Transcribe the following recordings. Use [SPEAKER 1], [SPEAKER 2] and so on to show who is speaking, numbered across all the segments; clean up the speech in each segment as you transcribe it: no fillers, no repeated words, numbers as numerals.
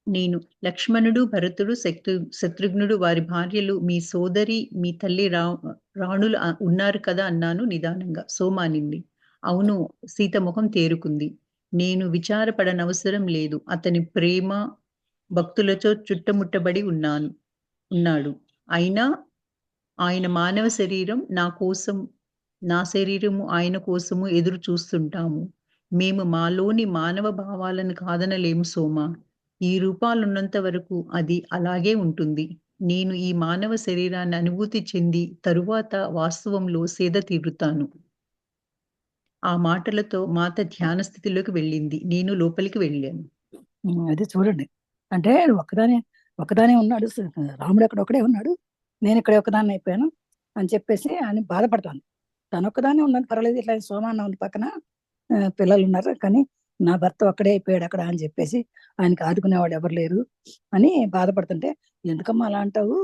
[SPEAKER 1] నేను లక్ష్మణుడు, భరతుడు, శత్రుఘ్నుడు వారి భార్యలు, మీ సోదరి, మీ తల్లి రాణులు ఉన్నారు కదా అన్నాను నిదానంగా. సోమ అనింది. అవును. సీత మొహం తేరుకుంది. నేను విచారపడనవసరం లేదు. అతని ప్రేమ, భక్తులతో చుట్టుముట్టబడి ఉన్నాడు. అయినా ఆయన మానవ శరీరం నా కోసం, నా శరీరము ఆయన కోసము ఎదురు చూస్తుంటాము. మేము మాలోని మానవ భావాలను కాదనలేము సోమ. ఈ రూపాలున్నంత వరకు అది అలాగే ఉంటుంది. నేను ఈ మానవ శరీరాన్ని అనుభూతి చెంది తరువాత వాస్తవంలో సేద తీరుతాను. ఆ మాటలతో మాత ధ్యాన స్థితిలోకి వెళ్ళింది. నేను లోపలికి వెళ్ళాను.
[SPEAKER 2] అది చూడండి. అంటే ఒక్కదానే ఉన్నాడు. రాముడు అక్కడ ఒకడే ఉన్నాడు. నేను ఇక్కడ ఒకదాన్ని అయిపోయాను అని చెప్పేసి ఆయన బాధపడతాను. తను ఒక్కదాన్ని ఉన్నది పర్వాలేదు, ఇట్లా సోమాన్న ఉంది పక్కన, పిల్లలు ఉన్నారు, కానీ నా భర్త ఒక్కడే అయిపోయాడు అక్కడ అని చెప్పేసి ఆయనకి ఆదుకునేవాడు ఎవరు లేరు అని బాధపడుతుంటే, ఎందుకమ్మా అలా అంటావు,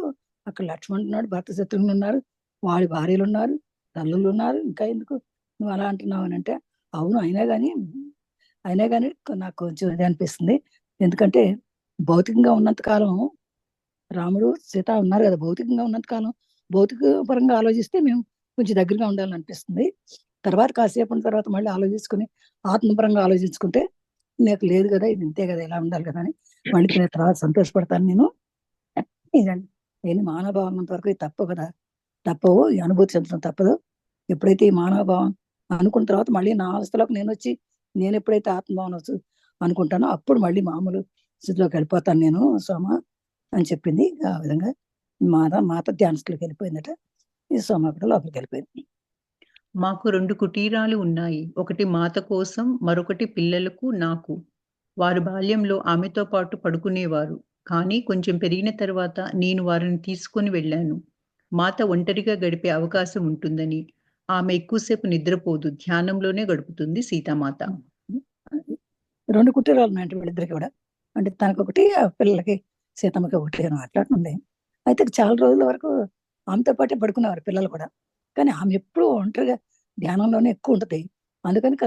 [SPEAKER 2] అక్కడ లక్ష్మణుడు ఉన్నాడు, భర్త శత్రుఘ్నులు ఉన్నారు, వాడి భార్యలు ఉన్నారు, తల్లులు ఉన్నారు, ఇంకా ఎందుకు నువ్వు అలా అంటున్నావు అని అంటే, అవును అయినా కానీ నాకు కొంచెం ఇది అనిపిస్తుంది. ఎందుకంటే భౌతికంగా ఉన్నంత కాలం రాముడు సీత ఉన్నారు కదా, భౌతికంగా ఉన్నంత కాలం భౌతిక పరంగా ఆలోచిస్తే మేము కొంచెం దగ్గరగా ఉండాలని అనిపిస్తుంది. తర్వాత కాసేపు ఉన్న తర్వాత మళ్ళీ ఆలోచించుకుని ఆత్మపరంగా ఆలోచించుకుంటే నాకు లేదు కదా, ఇది ఇంతే కదా, ఇలా ఉండాలి కదా అని మళ్ళీ తర్వాత సంతోషపడతాను నేను. ఇదండి, నేను మానవభావం ఉన్నంత వరకు ఇది తప్పు కదా, తప్పవు, ఈ అనుభూతి చెందడం తప్పదు. ఎప్పుడైతే ఈ మానవభావం అనుకున్న తర్వాత మళ్ళీ నా అవస్థలోకి నేను ఎప్పుడైతే ఆత్మభావన అనుకుంటానో అప్పుడు మళ్ళీ మామూలు స్థితిలోకి వెళ్ళిపోతాను నేను సోమ అని చెప్పింది. ఆ విధంగా మాత ధ్యానస్థితిలోకి వెళ్ళిపోయిందట. ఈ సోమ కూడా లోపలికి వెళ్ళిపోయింది.
[SPEAKER 1] మాకు 2 కుటీరాలు ఉన్నాయి. ఒకటి మాత కోసం, మరొకటి పిల్లలకు, నాకు. వారు బాల్యంలో ఆమెతో పాటు పడుకునేవారు. కానీ కొంచెం పెరిగిన తర్వాత నేను వారిని తీసుకొని వెళ్ళాను. మాత ఒంటరిగా గడిపే అవకాశం ఉంటుందని. ఆమె ఎక్కువసేపు నిద్రపోదు. ధ్యానంలోనే గడుపుతుంది సీతామాత.
[SPEAKER 2] 2 కుటీరాలు ఉన్నాయంటే వీళ్ళిద్దరికి కూడా. అంటే తనకొకటి, ఆ పిల్లలకి సీతమ్మకి ఒకటి అట్లాంటి. అయితే చాలా రోజుల వరకు ఆమెతో పాటే పడుకునేవారు పిల్లలు కూడా. కానీ ఆమె ఎప్పుడు ఒంటరిగా ధ్యానంలోనే ఎక్కువ ఉంటుంది. అందుకని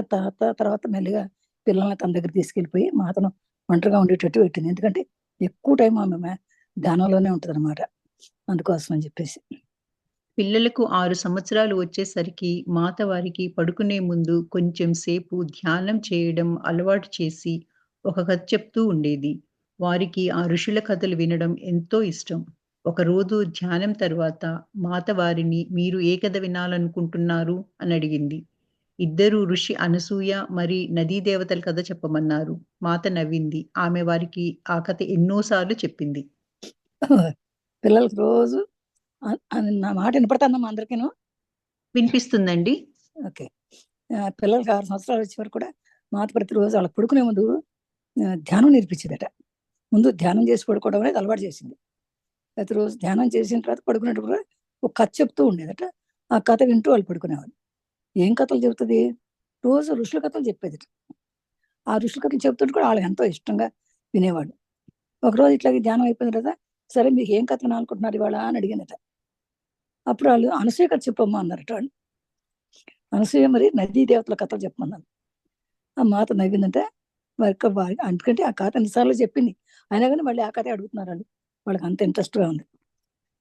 [SPEAKER 2] తర్వాత మెల్లిగా పిల్లల్ని తన దగ్గర తీసుకెళ్ళిపోయి మాతను ఒంటరిగా ఉండేటట్టు పెట్టింది. ఎందుకంటే ఎక్కువ టైం ఆమె ధ్యానంలోనే ఉంటుంది అనమాట. అందుకోసం అని చెప్పేసి.
[SPEAKER 1] పిల్లలకు 6 సంవత్సరాలు వచ్చేసరికి మాత వారికి పడుకునే ముందు కొంచెం సేపు ధ్యానం చేయడం అలవాటు చేసి ఒక కథ చెప్తూ ఉండేది. వారికి ఆ ఋషుల కథలు వినడం ఎంతో ఇష్టం. ఒకరోజు ధ్యానం తర్వాత మాత వారిని మీరు ఏ కథ వినాలనుకుంటున్నారు అని అడిగింది. ఇద్దరు ఋషి అనసూయ మరి నదీ దేవతల కథ చెప్పమన్నారు. మాత నవ్వింది. ఆమె వారికి ఆ కథ ఎన్నోసార్లు చెప్పింది.
[SPEAKER 2] పిల్లలకి రోజు నా మాట వినపడుతుందమ్మా అందరికీను?
[SPEAKER 1] వినిపిస్తుందండి.
[SPEAKER 2] ఓకే. పిల్లలకి 6 సంవత్సరాలు వచ్చే వరకు కూడా మాత ప్రతిరోజు వాళ్ళకి పడుకునే ముందు ధ్యానం నేర్పించేదట. ముందు ధ్యానం చేసి పడుకోవడం అనేది అలవాటు చేసింది. ప్రతిరోజు ధ్యానం చేసిన తర్వాత పడుకునేటప్పుడు కూడా ఒక కథ చెప్తూ ఉండేదట. ఆ కథ వింటూ వాళ్ళు పడుకునేవాళ్ళు. ఏం కథలు చెబుతుంది? రోజు ఋషుల కథలు చెప్పేదట. ఆ ఋషుల కథలు చెప్తుంటే కూడా వాళ్ళకి ఎంతో ఇష్టంగా వినేవాళ్ళు. ఒకరోజు ఇట్లాగే ధ్యానం అయిపోయిన తర్వాత, సరే మీకు ఏం కథ వినాలనుకుంటున్నారు ఇవాళ అని అడిగినట. అప్పుడు వాళ్ళు అనసూయ కథ చెప్పమ్మా అన్నారట వాళ్ళు. అనసూయ మరి నదీ దేవతల కథలు చెప్పమన్నాను. ఆ మాత నవ్విందంటే మరి అందుకంటే ఆ కథ ఎన్నిసార్లు చెప్పింది, అయినా కానీ మళ్ళీ ఆ కథ అడుగుతున్నారు వాళ్ళు. వాళ్ళకి అంత ఇంట్రెస్ట్గా ఉంది.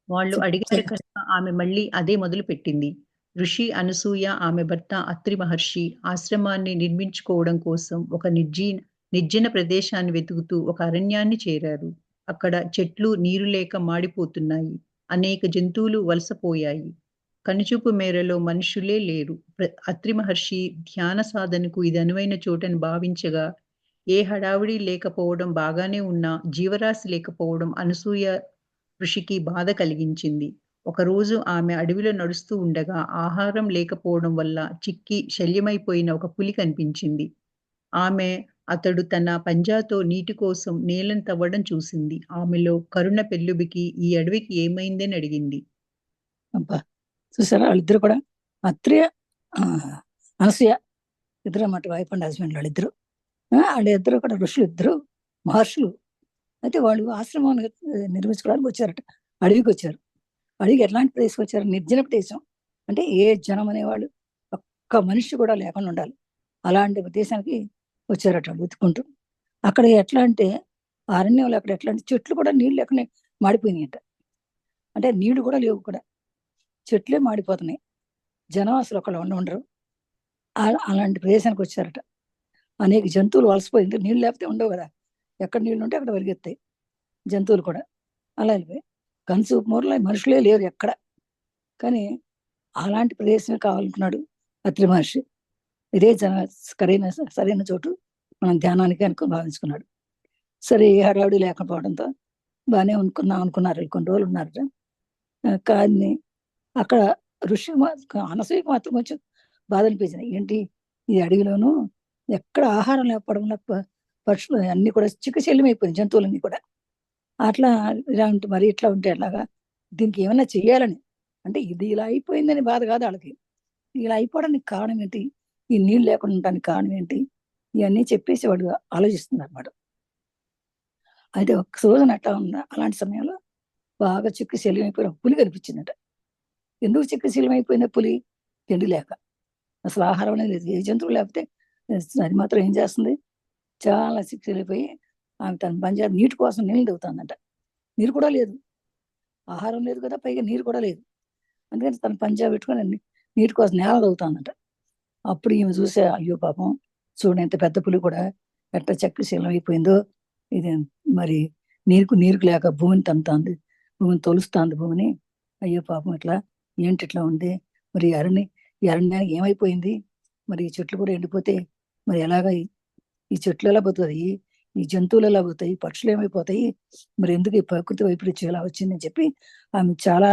[SPEAKER 1] వాళ్ళు అడిగారు కనుక ఆమె మళ్ళీ అదే మొదలుపెట్టింది. ఋషి అనసూయ, ఆమె భర్త అత్రి మహర్షి ఆశ్రమాన్ని నిర్మించుకోవడం కోసం ఒక నిర్జన ప్రదేశాన్ని వెతుకుతూ ఒక అరణ్యాన్ని చేరారు. అక్కడ చెట్లు నీరు లేక మాడిపోతున్నాయి. అనేక జంతువులు వలసపోయాయి. కనుచూపు మేరలో మనుషులే లేరు. అత్రి మహర్షి ధ్యాన సాధనకు ఇది అనువైన చోటని భావించగా, ఏ హడావిడి లేకపోవడం బాగానే ఉన్నా జీవరాశి లేకపోవడం అనసూయ ఋషికి బాధ కలిగించింది. ఒకరోజు ఆమె అడవిలో నడుస్తూ ఉండగా ఆహారం లేకపోవడం వల్ల చిక్కి శల్యమైపోయిన ఒక పులి కనిపించింది. ఆమె అతడు తన పంజాతో నీటి కోసం నేలను తవ్వడం చూసింది. ఆమెలో కరుణ పెల్లుబికి ఈ అడవికి ఏమైందని అడిగింది.
[SPEAKER 2] అబ్బా, చూసారా వాళ్ళిద్దరు కూడా, అత్రియ అనసూయ ఇద్దరు అన్నమాట, వైఫ్ అండ్ హస్బెండ్ వాళ్ళిద్దరు. వాళ్ళిద్దరు కూడా ఋషులు, ఇద్దరు మహర్షులు. అయితే వాళ్ళు ఆశ్రమం నిర్మించుకోవడానికి వచ్చారట. అడవికి వచ్చారు. అడవికి ఎట్లాంటి ప్రదేశం వచ్చారు? నిర్జన ప్రదేశం. అంటే ఏ జనం అనేవాళ్ళు ఒక్క మనిషి కూడా లేకుండా ఉండాలి, అలాంటి ప్రదేశానికి వచ్చారట వెతుక్కుంటూ. అక్కడ ఎట్లా అంటే అరణ్యంలో అక్కడ ఎట్లా అంటే చెట్లు కూడా నీళ్ళు లేకుండా మాడిపోయినాయంట. అంటే నీళ్లు కూడా లేవు కూడా, చెట్లే మాడిపోతున్నాయి. జనం అసలు ఒకళ్ళు ఉండరు. అలాంటి ప్రదేశానికి వచ్చారట. అనేక జంతువులు వలసపోయింది, నీళ్ళు లేకపోతే ఉండవు కదా, ఎక్కడ నీళ్ళు ఉంటే అక్కడ పరిగెత్తాయి జంతువులు కూడా. అలా వెళ్ళిపోయి కనుసూపు మూరలో మనుషులే లేరు ఎక్కడ. కానీ అలాంటి ప్రదేశమే కావాలనుకున్నాడు అత్రి మహర్షి. ఇదే సరైన చోటు మనం ధ్యానానికి భావించుకున్నాడు. సరే, ఏ హడావుడి లేకపోవడంతో బాగానే అనుకున్నారు. కొన్ని రోజులు ఉన్నారట. కానీ అక్కడ ఋషి అనసూయకు మాత్రం కొంచెం బాధ అనిపించింది. ఏంటి ఈ అడవిలోనూ ఎక్కడ ఆహారం లేకపోవడం వల్ల పక్షులు అన్ని కూడా చిక్కశల్యమైపోయినాయి, జంతువులన్నీ కూడా. అట్లా ఇలా ఉంటే మరి ఇట్లా ఉంటే ఎలాగా, దీనికి ఏమైనా చెయ్యాలని, అంటే ఇది ఇలా అయిపోయిందని బాధ కాదు వాళ్ళకి, ఇలా అయిపోవడానికి కారణం ఏంటి, ఈ నీళ్ళు లేకుండా ఉండడానికి కారణం ఏంటి, ఇవన్నీ చెప్పేసి వాడు ఆలోచిస్తున్నారు అన్నమాట. అయితే ఒక్క రోజున అట్లా ఉన్న అలాంటి సమయంలో బాగా చిక్కశల్యం అయిపోయిన పులి కనిపించిందట. ఎందుకు చిక్కశల్యం అయిపోయింది పులి? తిండి లేక. అసలు ఆహారం అనేది లేదు. ఏ జంతువు లేకపోతే అది మాత్రం ఏం చేస్తుంది, చాలా చిక్కశల్లిపోయి ఆమె తన పంజాబ్ నీటి కోసం నీళ్ళు దిగుతుందంట. నీరు కూడా లేదు, ఆహారం లేదు కదా, పైగా నీరు కూడా లేదు. అందుకని తన పంజాబ్ పెట్టుకొని నీటి కోసం నేల దిగుతుందంట. అప్పుడు ఈమె చూసే, అయ్యో పాపం, చూడండి ఎంత పెద్ద పులి కూడా ఎట్లా చిక్కశల్యం అయిపోయిందో, ఇది మరి నీరుకు లేక భూమిని తంతాంది, భూమిని తొలుస్తుంది భూమిని. అయ్యో పాపం, ఇట్లా ఏంటి ఇట్లా ఉంది, మరి ఈ అరణ్యానికి ఏమైపోయింది, మరి ఈ చెట్లు కూడా ఎండిపోతే మరి ఎలాగా, ఈ చెట్లు ఎలా పోతాయి, ఈ జంతువులు ఎలా పోతాయి, పక్షులు ఏమైపోతాయి, మరి ఎందుకు ఈ ప్రకృతి వైపరీత్యం ఎలా వచ్చిందని చెప్పి ఆమె చాలా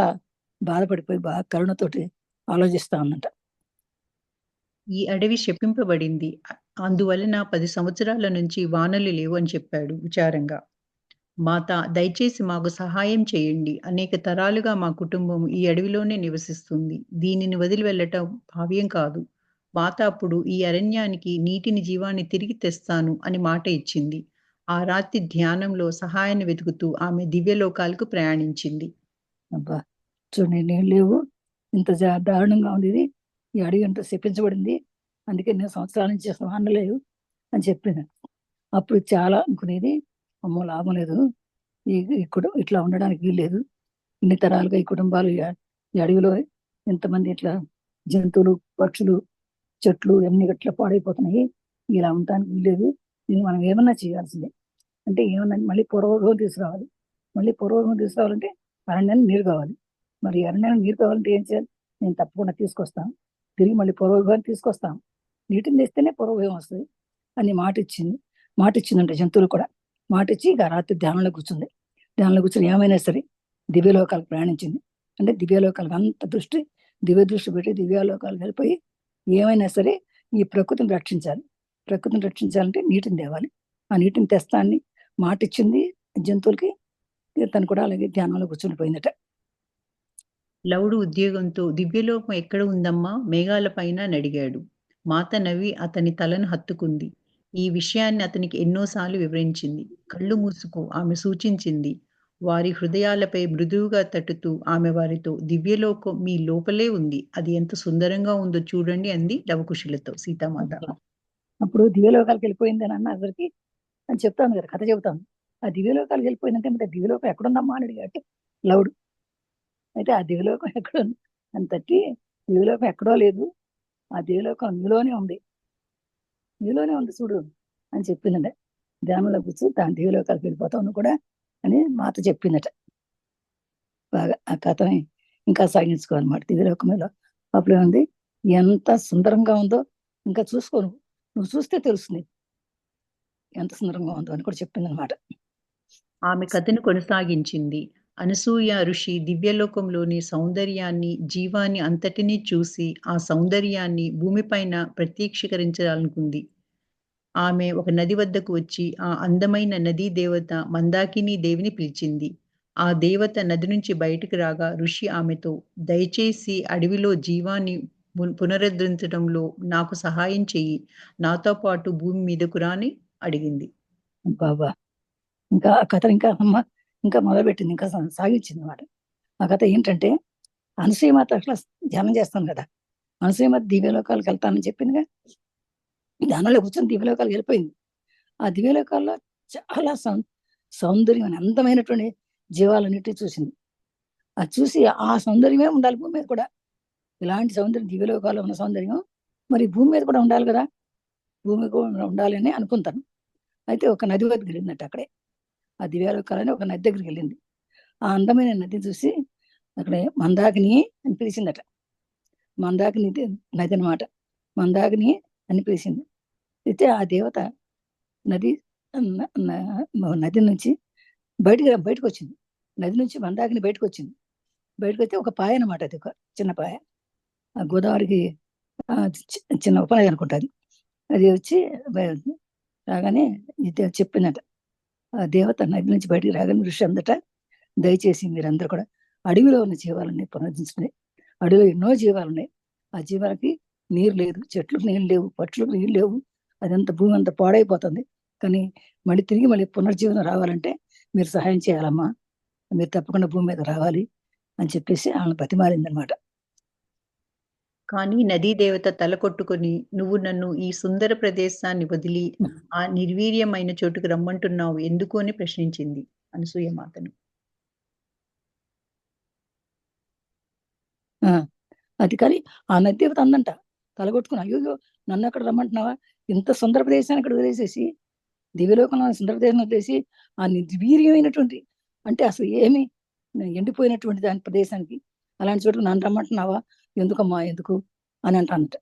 [SPEAKER 2] బాధపడిపోయి బాగా కరుణతోటి ఆలోచిస్తా ఉందంట.
[SPEAKER 1] ఈ అడవి శపింపబడింది. అందువలన 10 సంవత్సరాల నుంచి వానలు లేవు అని చెప్పాడు విచారంగా. మాత, దయచేసి మాకు సహాయం చేయండి. అనేక తరాలుగా మా కుటుంబం ఈ అడవిలోనే నివసిస్తుంది. దీనిని వదిలి వెళ్ళటం భావ్యం కాదు. మాత అప్పుడు ఈ అరణ్యానికి నీటిని, జీవాన్ని తిరిగి తెస్తాను అని మాట ఇచ్చింది. ఆ రాత్రి ధ్యానంలో సహాయాన్ని వెతుకుతూ ఆమె దివ్యలోకాలకు ప్రయాణించింది.
[SPEAKER 2] అబ్బా, చూడండి, నీళ్ళు లేవు, ఇంత దారుణంగా ఉంది ఇది, ఈ అడవి అంతా శపించబడింది, అందుకే నేను సంవత్సరాల నుంచి అసలు వానలేవు అని చెప్పింది. అప్పుడు చాలా అనుకునేది, అమ్మో లాభం లేదు, ఇక్కడ ఇట్లా ఉండడానికి వీల్లేదు, ఇన్ని తరాలుగా ఈ కుటుంబాలు ఈ అడవిలో ఎంతమంది ఇట్లా జంతువులు, పక్షులు, చెట్లు అన్ని ఇట్లా పాడైపోతున్నాయి, ఇలా ఉండడానికి వీల్లేదు, దీన్ని మనం ఏమన్నా చేయాల్సిందే. అంటే ఏమన్నా మళ్ళీ పూర్వభావం తీసుకురావాలి. మళ్ళీ పూర్వభావం తీసుకురావాలంటే అరణ్యానికి నీరు కావాలి. మరి అరణ్యానికి నీరు కావాలంటే ఏం చేయాలి? నేను తప్పకుండా తీసుకొస్తాను, తిరిగి మళ్ళీ పూర్వభావాన్ని తీసుకొస్తాను, నీటిని తెస్తేనే పూర్వభావం వస్తుంది అని మాట ఇచ్చిందంటే జంతువులు కూడా మాట ఇచ్చి ఇక రాత్రి ధ్యానంలో కూర్చుంది. ధ్యానంలో కూర్చొని ఏమైనా సరే దివ్యలోకాలకు ప్రయాణించింది. అంటే దివ్యలోకాలకు అంత దివ్య దృష్టి పెట్టి దివ్యలోకాలకు వెళ్ళిపోయి ఏమైనా సరే ఈ ప్రకృతిని రక్షించాలంటే నీటిని తేవాలి. ఆ నీటిని తెస్తాన్ని మాట ఇచ్చింది జంతువులకి. తను కూడా అలాగే ధ్యానంలో కూర్చునిపోయిందట.
[SPEAKER 1] లవుడు ఉద్యోగంతో దివ్యలోకం ఎక్కడ ఉందమ్మా, మేఘాలపైన అని అడిగాడు. మాత నవ్వి అతని తలను హత్తుకుంది. ఈ విషయాన్ని అతనికి ఎన్నోసార్లు వివరించింది. కళ్ళు మూసుకో ఆమె సూచించింది. వారి హృదయాలపై మృదువుగా తట్టుతూ ఆమె వారితో, దివ్యలోకం మీ లోపలే ఉంది, అది ఎంత సుందరంగా ఉందో చూడండి అంది లవకుశులతో సీతామాత.
[SPEAKER 2] అప్పుడు దివ్యలోకాలకు వెళ్ళిపోయింది అని అన్నసరికి అని చెప్తాను కదా, కథ చెబుతాను. ఆ దివ్యలోకాలకు వెళ్ళిపోయిందంటే మరి దివ్యలోకం ఎక్కడుందమ్మా అని అడిగాడు లవుడు. అయితే ఆ దివ్యలోకం ఎక్కడ అని తట్టి, దివ్యలోకం ఎక్కడో లేదు, ఆ దివ్యలోకం నీలోనే ఉంది చూడు అని చెప్పిందంట. ధ్యానంలో కూర్చొని తాను దివ్యలోకాలకు వెళ్ళిపోతాను కూడా అని మాత చెప్పిందట. బాగా ఆ కథని ఇంకా సాగించుకోవాలన్నమాట. దివ్యలోకంలో అప్పుడే ఉంది, ఎంత సుందరంగా ఉందో ఇంకా చూసుకోను, నువ్వు చూస్తే తెలుస్తుంది ఎంత సుందరంగా ఉందో అని కూడా చెప్పిందనమాట.
[SPEAKER 1] ఆమె కథను కొనసాగించింది. అనసూయ ఋషి దివ్యలోకంలోని సౌందర్యాన్ని, జీవాన్ని అంతటినీ చూసి ఆ సౌందర్యాన్ని భూమిపైన ప్రత్యక్షీకరించాలనుకుంది. ఆమె ఒక నది వద్దకు వచ్చి ఆ అందమైన నదీ దేవత మందాకినీ దేవిని పిలిచింది. ఆ దేవత నది నుంచి బయటికి రాగా ఋషి ఆమెతో, దయచేసి అడవిలో జీవాన్ని పునరుద్ధరించడంలో నాకు సహాయం చెయ్యి. నాతో పాటు భూమి మీదకు రాని అడిగింది.
[SPEAKER 2] బాబా, ఇంకా ఆ కథ ఇంకా మొదలుపెట్టింది, ఇంకా సాగించింది అనమాట. ఆ కథ ఏంటంటే, అనసూయమాత అట్లా ధ్యానం చేస్తాను కదా, అనసూయమాత దివ్యలోకాలకు వెళ్తానని చెప్పిందిగా, ధ్యానంలో కూర్చొని దివ్యలోకాలకు వెళ్ళిపోయింది. ఆ దివ్యలోకాల్లో చాలా సౌందర్యం అందమైనటువంటి జీవాలన్నిటిని చూసింది. అది చూసి ఆ సౌందర్యమే ఉండాలి భూమి మీద కూడా. ఇలాంటి సౌందర్యం దివ్యలోకాల్లో ఉన్న సౌందర్యం మరి భూమి మీద కూడా ఉండాలి కదా, భూమి కూడా ఉండాలని అనుకుంటాను. అయితే ఒక నది వద్దకు వెళ్ళిందట అక్కడే, ఆ దివ్యలోకాలని ఒక నది దగ్గరికి వెళ్ళింది. ఆ అందమైన నది చూసి అక్కడే మందాకిని అని పిలిచిందట. మందాకిని నది అనమాట, మందాకిని అని పిలిచింది. అయితే ఆ దేవత నది నది నుంచి బయటకు వచ్చింది. నది నుంచి మందాకిని బయటకు వచ్చింది. బయటకు వస్తే ఒక పాయ అనమాట, అది ఒక చిన్న పాయ. ఆ గోదావరికి చిన్న ఉపాధి అనుకుంటుంది. అది వచ్చి రాగానే చెప్పిందట, ఆ దేవత నది నుంచి బయటికి రాగానే ఋషి అందట, దయచేసి మీరందరూ కూడా అడవిలో ఉన్న జీవాలని పునరుద్ధరించండి. అడవిలో ఎన్నో జీవాలు ఉన్నాయి, ఆ జీవాలకి నీరు లేదు, చెట్లకు నీళ్ళు లేవు, పక్షులకు నీళ్ళు లేవు, అదంతా భూమి అంతా పాడైపోతుంది. కానీ మళ్ళీ పునర్జీవనం రావాలంటే మీరు సహాయం చేయాలమ్మా, మీరు తప్పకుండా భూమి మీద రావాలి అని చెప్పేసి ఆమె బతిమాలిందనమాట.
[SPEAKER 1] కానీ నదీ దేవత తల కొట్టుకొని, నువ్వు నన్ను ఈ సుందర ప్రదేశాన్ని వదిలి ఆ నిర్వీర్యమైన చోటుకు రమ్మంటున్నావు ఎందుకు అని ప్రశ్నించింది అనసూయ మాతను.
[SPEAKER 2] అది కానీ ఆ నది దేవత అందంట తలగొట్టుకుని, అయ్యో నన్ను అక్కడ రమ్మంటున్నావా, ఇంత సుందర ప్రదేశాన్ని ఇక్కడ వదిలేసేసి, దివ్యలోకంలో సుందర ప్రదేశం వదిలేసి ఆ నిర్వీర్యమైనటువంటి, అంటే అసలు ఏమి ఎండిపోయినటువంటి దాని ప్రదేశానికి, అలాంటి చోటుకు నన్ను రమ్మంటున్నావా, ఎందుకమ్మా ఎందుకు అని అంటానంట.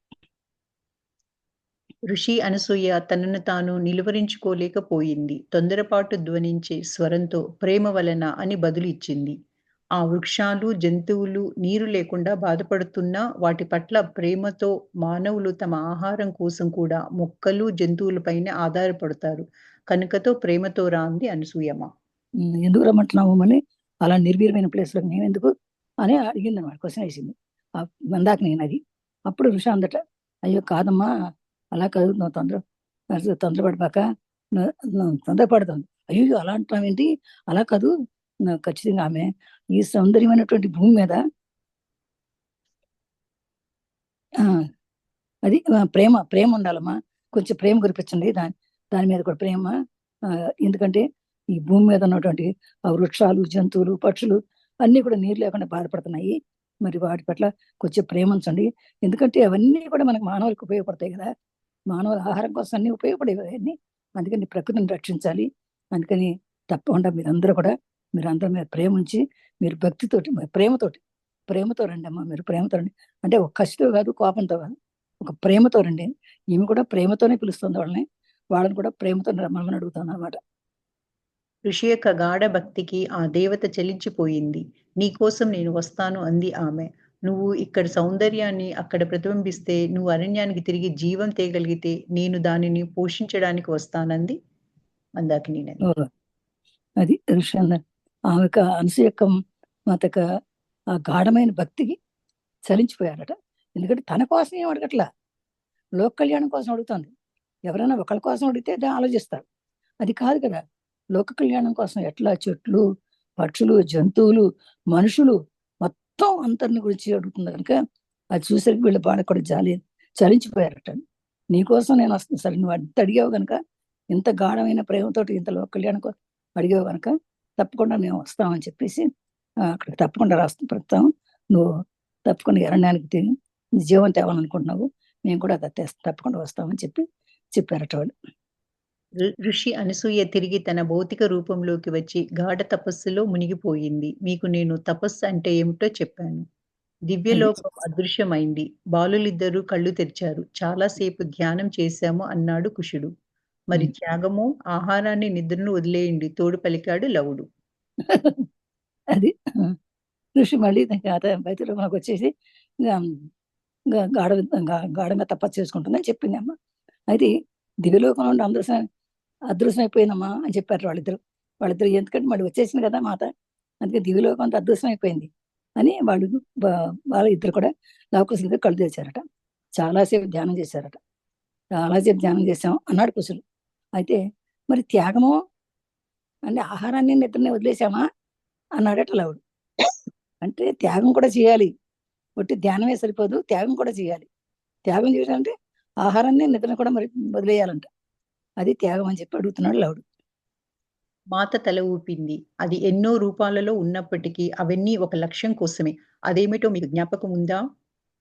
[SPEAKER 1] ఋషి అనసూయ తనను తాను నిలువరించుకోలేకపోయింది. తొందరపాటు ధ్వనించే స్వరంతో ప్రేమ వలన అని బదులు ఇచ్చింది. ఆ వృక్షాలు, జంతువులు నీరు లేకుండా బాధపడుతున్నా వాటి పట్ల ప్రేమతో మానవులు తమ ఆహారం కోసం కూడా మొక్కలు, జంతువులపైనే ఆధారపడతారు. కనుకతో ప్రేమతో రా అంది అనసూయమ్మ.
[SPEAKER 2] ఎందుకు రమ్మంటున్నావు అని, అలా నిర్వీర్యమైన ప్లేస్లో నేను ఎందుకు అని అడిగింది అనమాట, క్వశ్చన్ వేసింది ఆ మందాక నేను. అది అప్పుడు ఋషి అందట, అయ్యో కాదమ్మా, అలా కాదు, నువ్వు తొందరపడబాక, నువ్వు తొందరపడుతుంది. అయ్యో అలా అంటావేంటి, అలా కాదు, ఖచ్చితంగా ఆమె ఈ సౌందర్యమైనటువంటి భూమి మీద అది ప్రేమ ఉండాలమ్మా, కొంచెం ప్రేమ కురిపించండి, దాని మీద కూడా ప్రేమ. ఎందుకంటే ఈ భూమి మీద ఉన్నటువంటి ఆ వృక్షాలు, జంతువులు, పక్షులు అన్నీ కూడా నీరు లేకుండా బాధపడుతున్నాయి. మరి వాటి పట్ల కొంచెం ప్రేమ ఉంచండి. ఎందుకంటే అవన్నీ కూడా మనకు మానవులకు ఉపయోగపడతాయి కదా, మానవుల ఆహారం కోసం అన్ని ఉపయోగపడేవి అవన్నీ. అందుకని ప్రకృతిని రక్షించాలి. అందుకని తప్పకుండా మీరందరూ మీద ప్రేమ ఉంచి, మీరు భక్తితోటి ప్రేమతో రండి అమ్మా, మీరు ప్రేమతో రండి. అంటే ఒక కసితో కాదు, కోపంతో కాదు, ఒక ప్రేమతో రండి. ఈమె కూడా ప్రేమతోనే పిలుస్తుంది వాళ్ళని కూడా ప్రేమతో రమ్మని అడుగుతాను అన్నమాట.
[SPEAKER 1] ఋషి యొక్క గాఢ భక్తికి ఆ దేవత చెలించిపోయింది. నీకోసం నేను వస్తాను అంది ఆమె. నువ్వు ఇక్కడ సౌందర్యాన్ని అక్కడ ప్రతిబింబిస్తే, నువ్వు అరణ్యానికి తిరిగి జీవం తేగలిగితే నేను దానిని పోషించడానికి వస్తానంది మందాకిని నది.
[SPEAKER 2] అది ఋషి అన్నారు. ఆమె అనసూయ యొక్క మాతక ఆ గాఢమైన భక్తికి చలించిపోయారట. ఎందుకంటే తన కోసం ఏం అడగట్లా, లోక కళ్యాణం కోసం అడుగుతుంది. ఎవరైనా ఒకళ్ళ కోసం అడిగితే ఆలోచిస్తారు, అది కాదు కదా. లోక కళ్యాణం కోసం ఎట్లా చెట్లు, పక్షులు, జంతువులు, మనుషులు మొత్తం అందరిని గురించి అడుగుతుంది కనుక అది చూసరికి వీళ్ళ బాధ కూడా చలించిపోయారట. నీకోసం నేను వస్తాను, సరే నువ్వు అంత అడిగావు కనుక, ఇంత గాఢమైన ప్రేమతోటి ఇంత లోక కళ్యాణం కోసం అడిగావు కనుక తప్పకుండా మేము వస్తామని చెప్పేసి అక్కడికి తప్పకుండా ప్రస్తుతం నువ్వు తప్పకుండా అరణ్యానికి జీవం తేవాలనుకుంటున్నావు, మేము కూడా తప్పకుండా వస్తామని చెప్పారట వాళ్ళు.
[SPEAKER 1] ఋషి అనసూయ తిరిగి తన భౌతిక రూపంలోకి వచ్చి గాఢ తపస్సులో మునిగిపోయింది. మీకు నేను తపస్సు అంటే ఏమిటో చెప్పాను. దివ్యలోకం అదృశ్యమైంది. బాలులిద్దరూ కళ్ళు తెరిచారు. చాలాసేపు ధ్యానం చేశాము అన్నాడు కుషుడు. మరి త్యాగము, ఆహారాన్ని, నిద్రను వదిలేయండి తోడు పలికాడు లవుడు.
[SPEAKER 2] అది ఋషి మళ్ళీ బయట రూపంలోకి వచ్చేసి గాఢంగా తపస్సు చేసుకుంటుందని చెప్పింది అమ్మ. అయితే దివ్యలోకంలో ఉండి అదృశ్యం అయిపోయిందమ్మా అని చెప్పారు వాళ్ళిద్దరు. ఎందుకంటే మళ్ళీ వచ్చేసింది కదా మాత, అందుకే దివ్యలోకం అంతా అదృశ్యం అయిపోయింది అని వాళ్ళ ఇద్దరు కూడా లవకుశులు కళ్ళు తెరిచారట. చాలాసేపు ధ్యానం చేశాం అన్నాడు కుశులు. అయితే మరి త్యాగము అంటే ఆహారాన్ని, నిద్రని వదిలేసామా అన్నాడట లవుడు. అంటే త్యాగం కూడా చేయాలి, ఒట్టి ధ్యానమే సరిపోదు, త్యాగం కూడా చేయాలి. త్యాగం చేయాలంటే ఆహారాన్ని, నిద్రని కూడా మరి వదిలేయాలంట. అది త్యాగం అని చెప్పి అడుగుతున్నాడు లవుడు.
[SPEAKER 1] మాత తల ఊపింది. అది ఎన్నో రూపాలలో ఉన్నప్పటికీ అవన్నీ ఒక లక్ష్యం కోసమే. అదేమిటో మీకు జ్ఞాపకం ఉందా?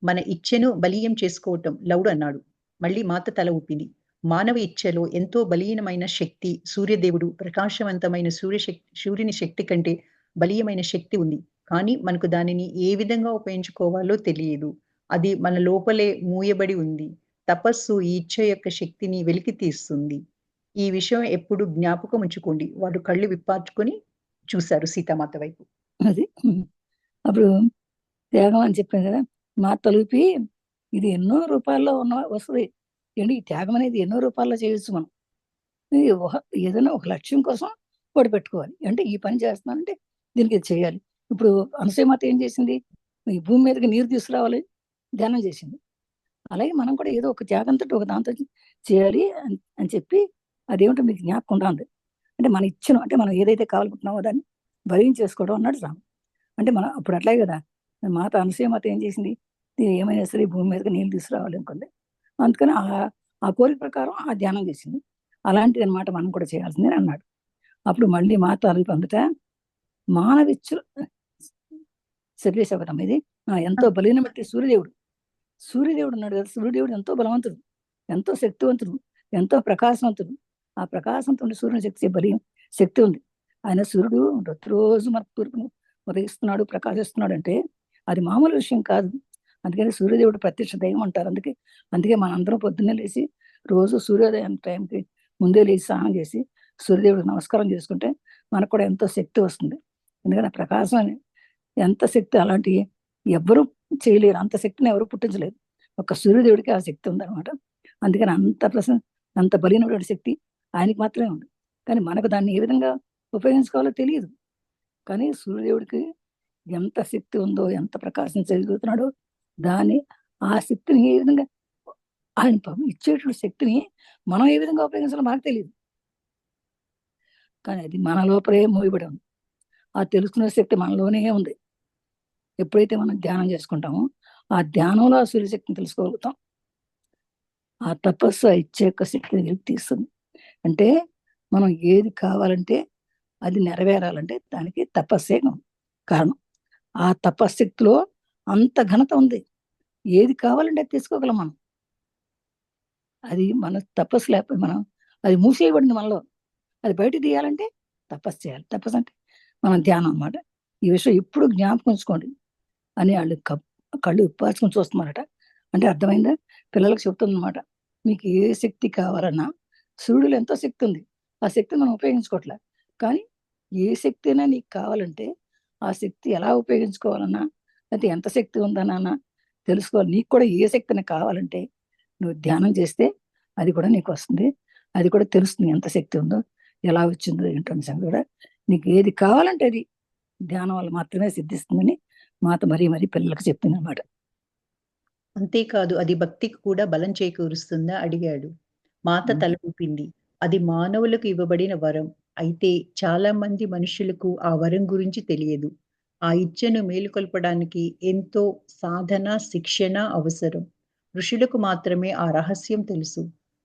[SPEAKER 1] మన ఇచ్ఛను బలీయం చేసుకోవటం లవుడు అన్నాడు. మళ్ళీ మాత తల ఊపింది. మానవ ఇచ్ఛలో ఎంతో బలీయమైన శక్తి సూర్యదేవుడు ప్రకాశవంతమైన సూర్యుని శక్తి కంటే బలీయమైన శక్తి ఉంది. కానీ మనకు దానిని ఏ విధంగా ఉపయోగించుకోవాలో తెలియదు. అది మన లోపలే మూయబడి ఉంది. తపస్సు ఈ ఇచ్ఛ యొక్క శక్తిని వెలికి తీస్తుంది. ఈ విషయం ఎప్పుడు జ్ఞాపకం ఉంచుకోండి. వాడు కళ్ళు విప్పార్చుకొని చూశారు సీతామాత వైపు.
[SPEAKER 2] అది అప్పుడు త్యాగం అని చెప్పాను కదా, మా తలుపి ఇది ఎన్నో రూపాల్లో ఉన్న వస్తుంది. ఏంటి ఈ త్యాగం అనేది ఎన్నో రూపాల్లో చేయొచ్చు మనం. ఇది ఏదైనా ఒక లక్ష్యం కోసం ఒకటి పెట్టుకోవాలి. అంటే ఈ పని చేస్తున్నానంటే దీనికి ఇది చేయాలి. ఇప్పుడు అనసూయమాత ఏం చేసింది? ఈ భూమి మీదకి నీరు తీసుకురావాలి, ధ్యానం చేసింది. అలాగే మనం కూడా ఏదో ఒక త్యాగంతో ఒక దాంతో చేయాలి అని చెప్పి అదేమిటో మీకు జ్ఞాపకం రాదు. అంటే మన ఇచ్ఛను, అంటే మనం ఏదైతే కావాలనుకుంటున్నామో దాన్ని బలీయం చేసుకోవడం అన్నాడు రాము. అంటే మనం అప్పుడు అట్లాగే కదా, మాత అనసూయమాత ఏం చేసింది? ఏమైనా సరే భూమి మీదకి నీళ్ళు తీసుకురావాలి అనుకుంది. అందుకని ఆ కోరిక ప్రకారం ఆ ధ్యానం చేసింది. అలాంటిది అనమాట మనం కూడా చేయాల్సింది అని అన్నాడు. అప్పుడు మళ్ళీ మాత అలిపి అందుట మానవిచ్చు సర్వేశవతం ఇది ఎంతో బలీన బట్టి సూర్యదేవుడు ఉన్నాడు కదా, సూర్యదేవుడు ఎంతో బలవంతుడు, ఎంతో శక్తివంతుడు, ఎంతో ప్రకాశవంతుడు. ఆ ప్రకాశవంతుడు సూర్యుని శక్తి ఉంది. ఆయన సూర్యుడు ప్రతిరోజు మన తూర్పును ఉదయిస్తున్నాడు, ప్రకాశిస్తున్నాడు అంటే అది మామూలు విషయం కాదు. అందుకని సూర్యదేవుడు ప్రత్యక్ష దైవం అంటారు. అందుకే మనందరం పొద్దున్నే లేచి రోజు సూర్యోదయం టైంకి ముందే లేచి స్నానం చేసి సూర్యదేవుడికి నమస్కారం చేసుకుంటే మనకు కూడా ఎంతో శక్తి వస్తుంది. ఎందుకంటే ప్రకాశం అని ఎంత శక్తి అలాంటి ఎవ్వరూ చేయలేరు. అంత శక్తిని ఎవరు పుట్టించలేరు. ఒక సూర్యదేవుడికి ఆ శక్తి ఉందన్నమాట. అందుకని అంత బలీనటువంటి శక్తి ఆయనకి మాత్రమే ఉంది. కానీ మనకు దాన్ని ఏ విధంగా ఉపయోగించుకోవాలో తెలియదు. కానీ సూర్యదేవుడికి ఎంత శక్తి ఉందో, ఎంత ప్రకాశం చదువుతున్నాడో దాన్ని ఆ శక్తిని ఏ విధంగా ఆయన ఇచ్చేటువంటి శక్తిని మనం ఏ విధంగా ఉపయోగించాలో మనకు తెలియదు. కానీ అది మన లోపలే మోయబడి ఉంది. ఆ తెలుసుకునే శక్తి మనలోనే ఉంది. ఎప్పుడైతే మనం ధ్యానం చేసుకుంటామో ఆ ధ్యానంలో ఆ సూర్యశక్తిని తెలుసుకోగలుగుతాం. ఆ తపస్సు ఆ ఇచ్చే యొక్క శక్తిని వెలికి తీస్తుంది. అంటే మనం ఏది కావాలంటే అది నెరవేరాలంటే దానికి తపస్సే కారణం. ఆ తపశ్శక్తిలో అంత ఘనత ఉంది. ఏది కావాలంటే అది తీసుకోగలం మనం. అది మన తపస్సు లేకపోతే మనం అది మూసేయబడింది మనలో. అది బయట తీయాలంటే తపస్సు చేయాలి. తపస్సు అంటే మనం ధ్యానం అన్నమాట. ఈ విషయం ఎప్పుడు జ్ఞాపకం ఉంచుకోండి అని వాళ్ళు కళ్ళు ఉప్పార్చుకొని చూస్తున్నారట. అంటే అర్థమైందా? పిల్లలకు చెప్తుందన్నమాట. మీకు ఏ శక్తి కావాలన్నా సూర్యుడు ఎంతో శక్తి ఉంది. ఆ శక్తిని మనం ఉపయోగించుకోవట్లే. కానీ ఏ శక్తి అయినా నీకు కావాలంటే ఆ శక్తి ఎలా ఉపయోగించుకోవాలన్నా, లేకపోతే ఎంత శక్తి ఉందన్నా తెలుసుకోవాలి. నీకు కూడా ఏ శక్తిని కావాలంటే నువ్వు ధ్యానం చేస్తే అది కూడా నీకు వస్తుంది. అది కూడా తెలుస్తుంది ఎంత శక్తి ఉందో, ఎలా వచ్చిందో ఏంటో అనే సంగతి కూడా. నీకు ఏది కావాలంటే అది ధ్యానం వల్ల మాత్రమే సిద్ధిస్తుందని మాత మరీ పిల్లలకు చెప్పింది అనమాట.
[SPEAKER 1] అంతేకాదు అది భక్తికి కూడా బలం చేకూరుస్తుందా? అడిగాడు. మాత తల ఊపింది. అది మానవులకు ఇవ్వబడిన వరం. అయితే చాలా మంది మనుషులకు ఆ వరం గురించి తెలియదు. ఆ ఇచ్ఛను మేలుకొల్పడానికి ఎంతో సాధన, శిక్షణ అవసరం. ఋషులకు మాత్రమే ఆ రహస్యం తెలుసు.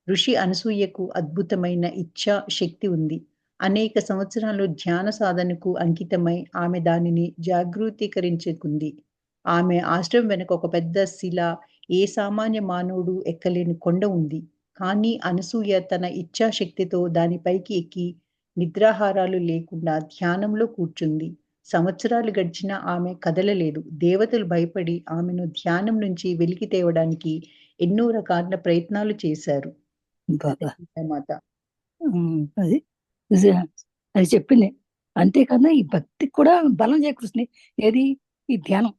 [SPEAKER 1] ఋషి అనసూయకు అద్భుతమైన ఇచ్ఛా శక్తి ఉంది. అనేక సంవత్సరాలు ధ్యాన సాధనకు అంకితమై ఆమె దానిని జాగృతీకరించుకుంది. ఆమె ఆశ్రమం వెనుక ఒక పెద్ద శిల, ఏ సామాన్య మానవుడు ఎక్కలేని కొండ ఉంది. కానీ అనసూయ తన ఇచ్ఛాశక్తితో దానిపైకి ఎక్కి నిద్రాహారాలు లేకుండా ధ్యానంలో కూర్చుంది. సంవత్సరాలు గడిచినా ఆమె కదలలేదు. దేవతలు భయపడి ఆమెను ధ్యానం నుంచి వెలికి తేవడానికి ఎన్నో రకాల ప్రయత్నాలు చేశారు. మాత
[SPEAKER 2] అది అది చెప్పింది. అంతేకాదు ఈ భక్తికి కూడా బలం చేకూరుస్తుంది. ఏది? ఈ ధ్యానం.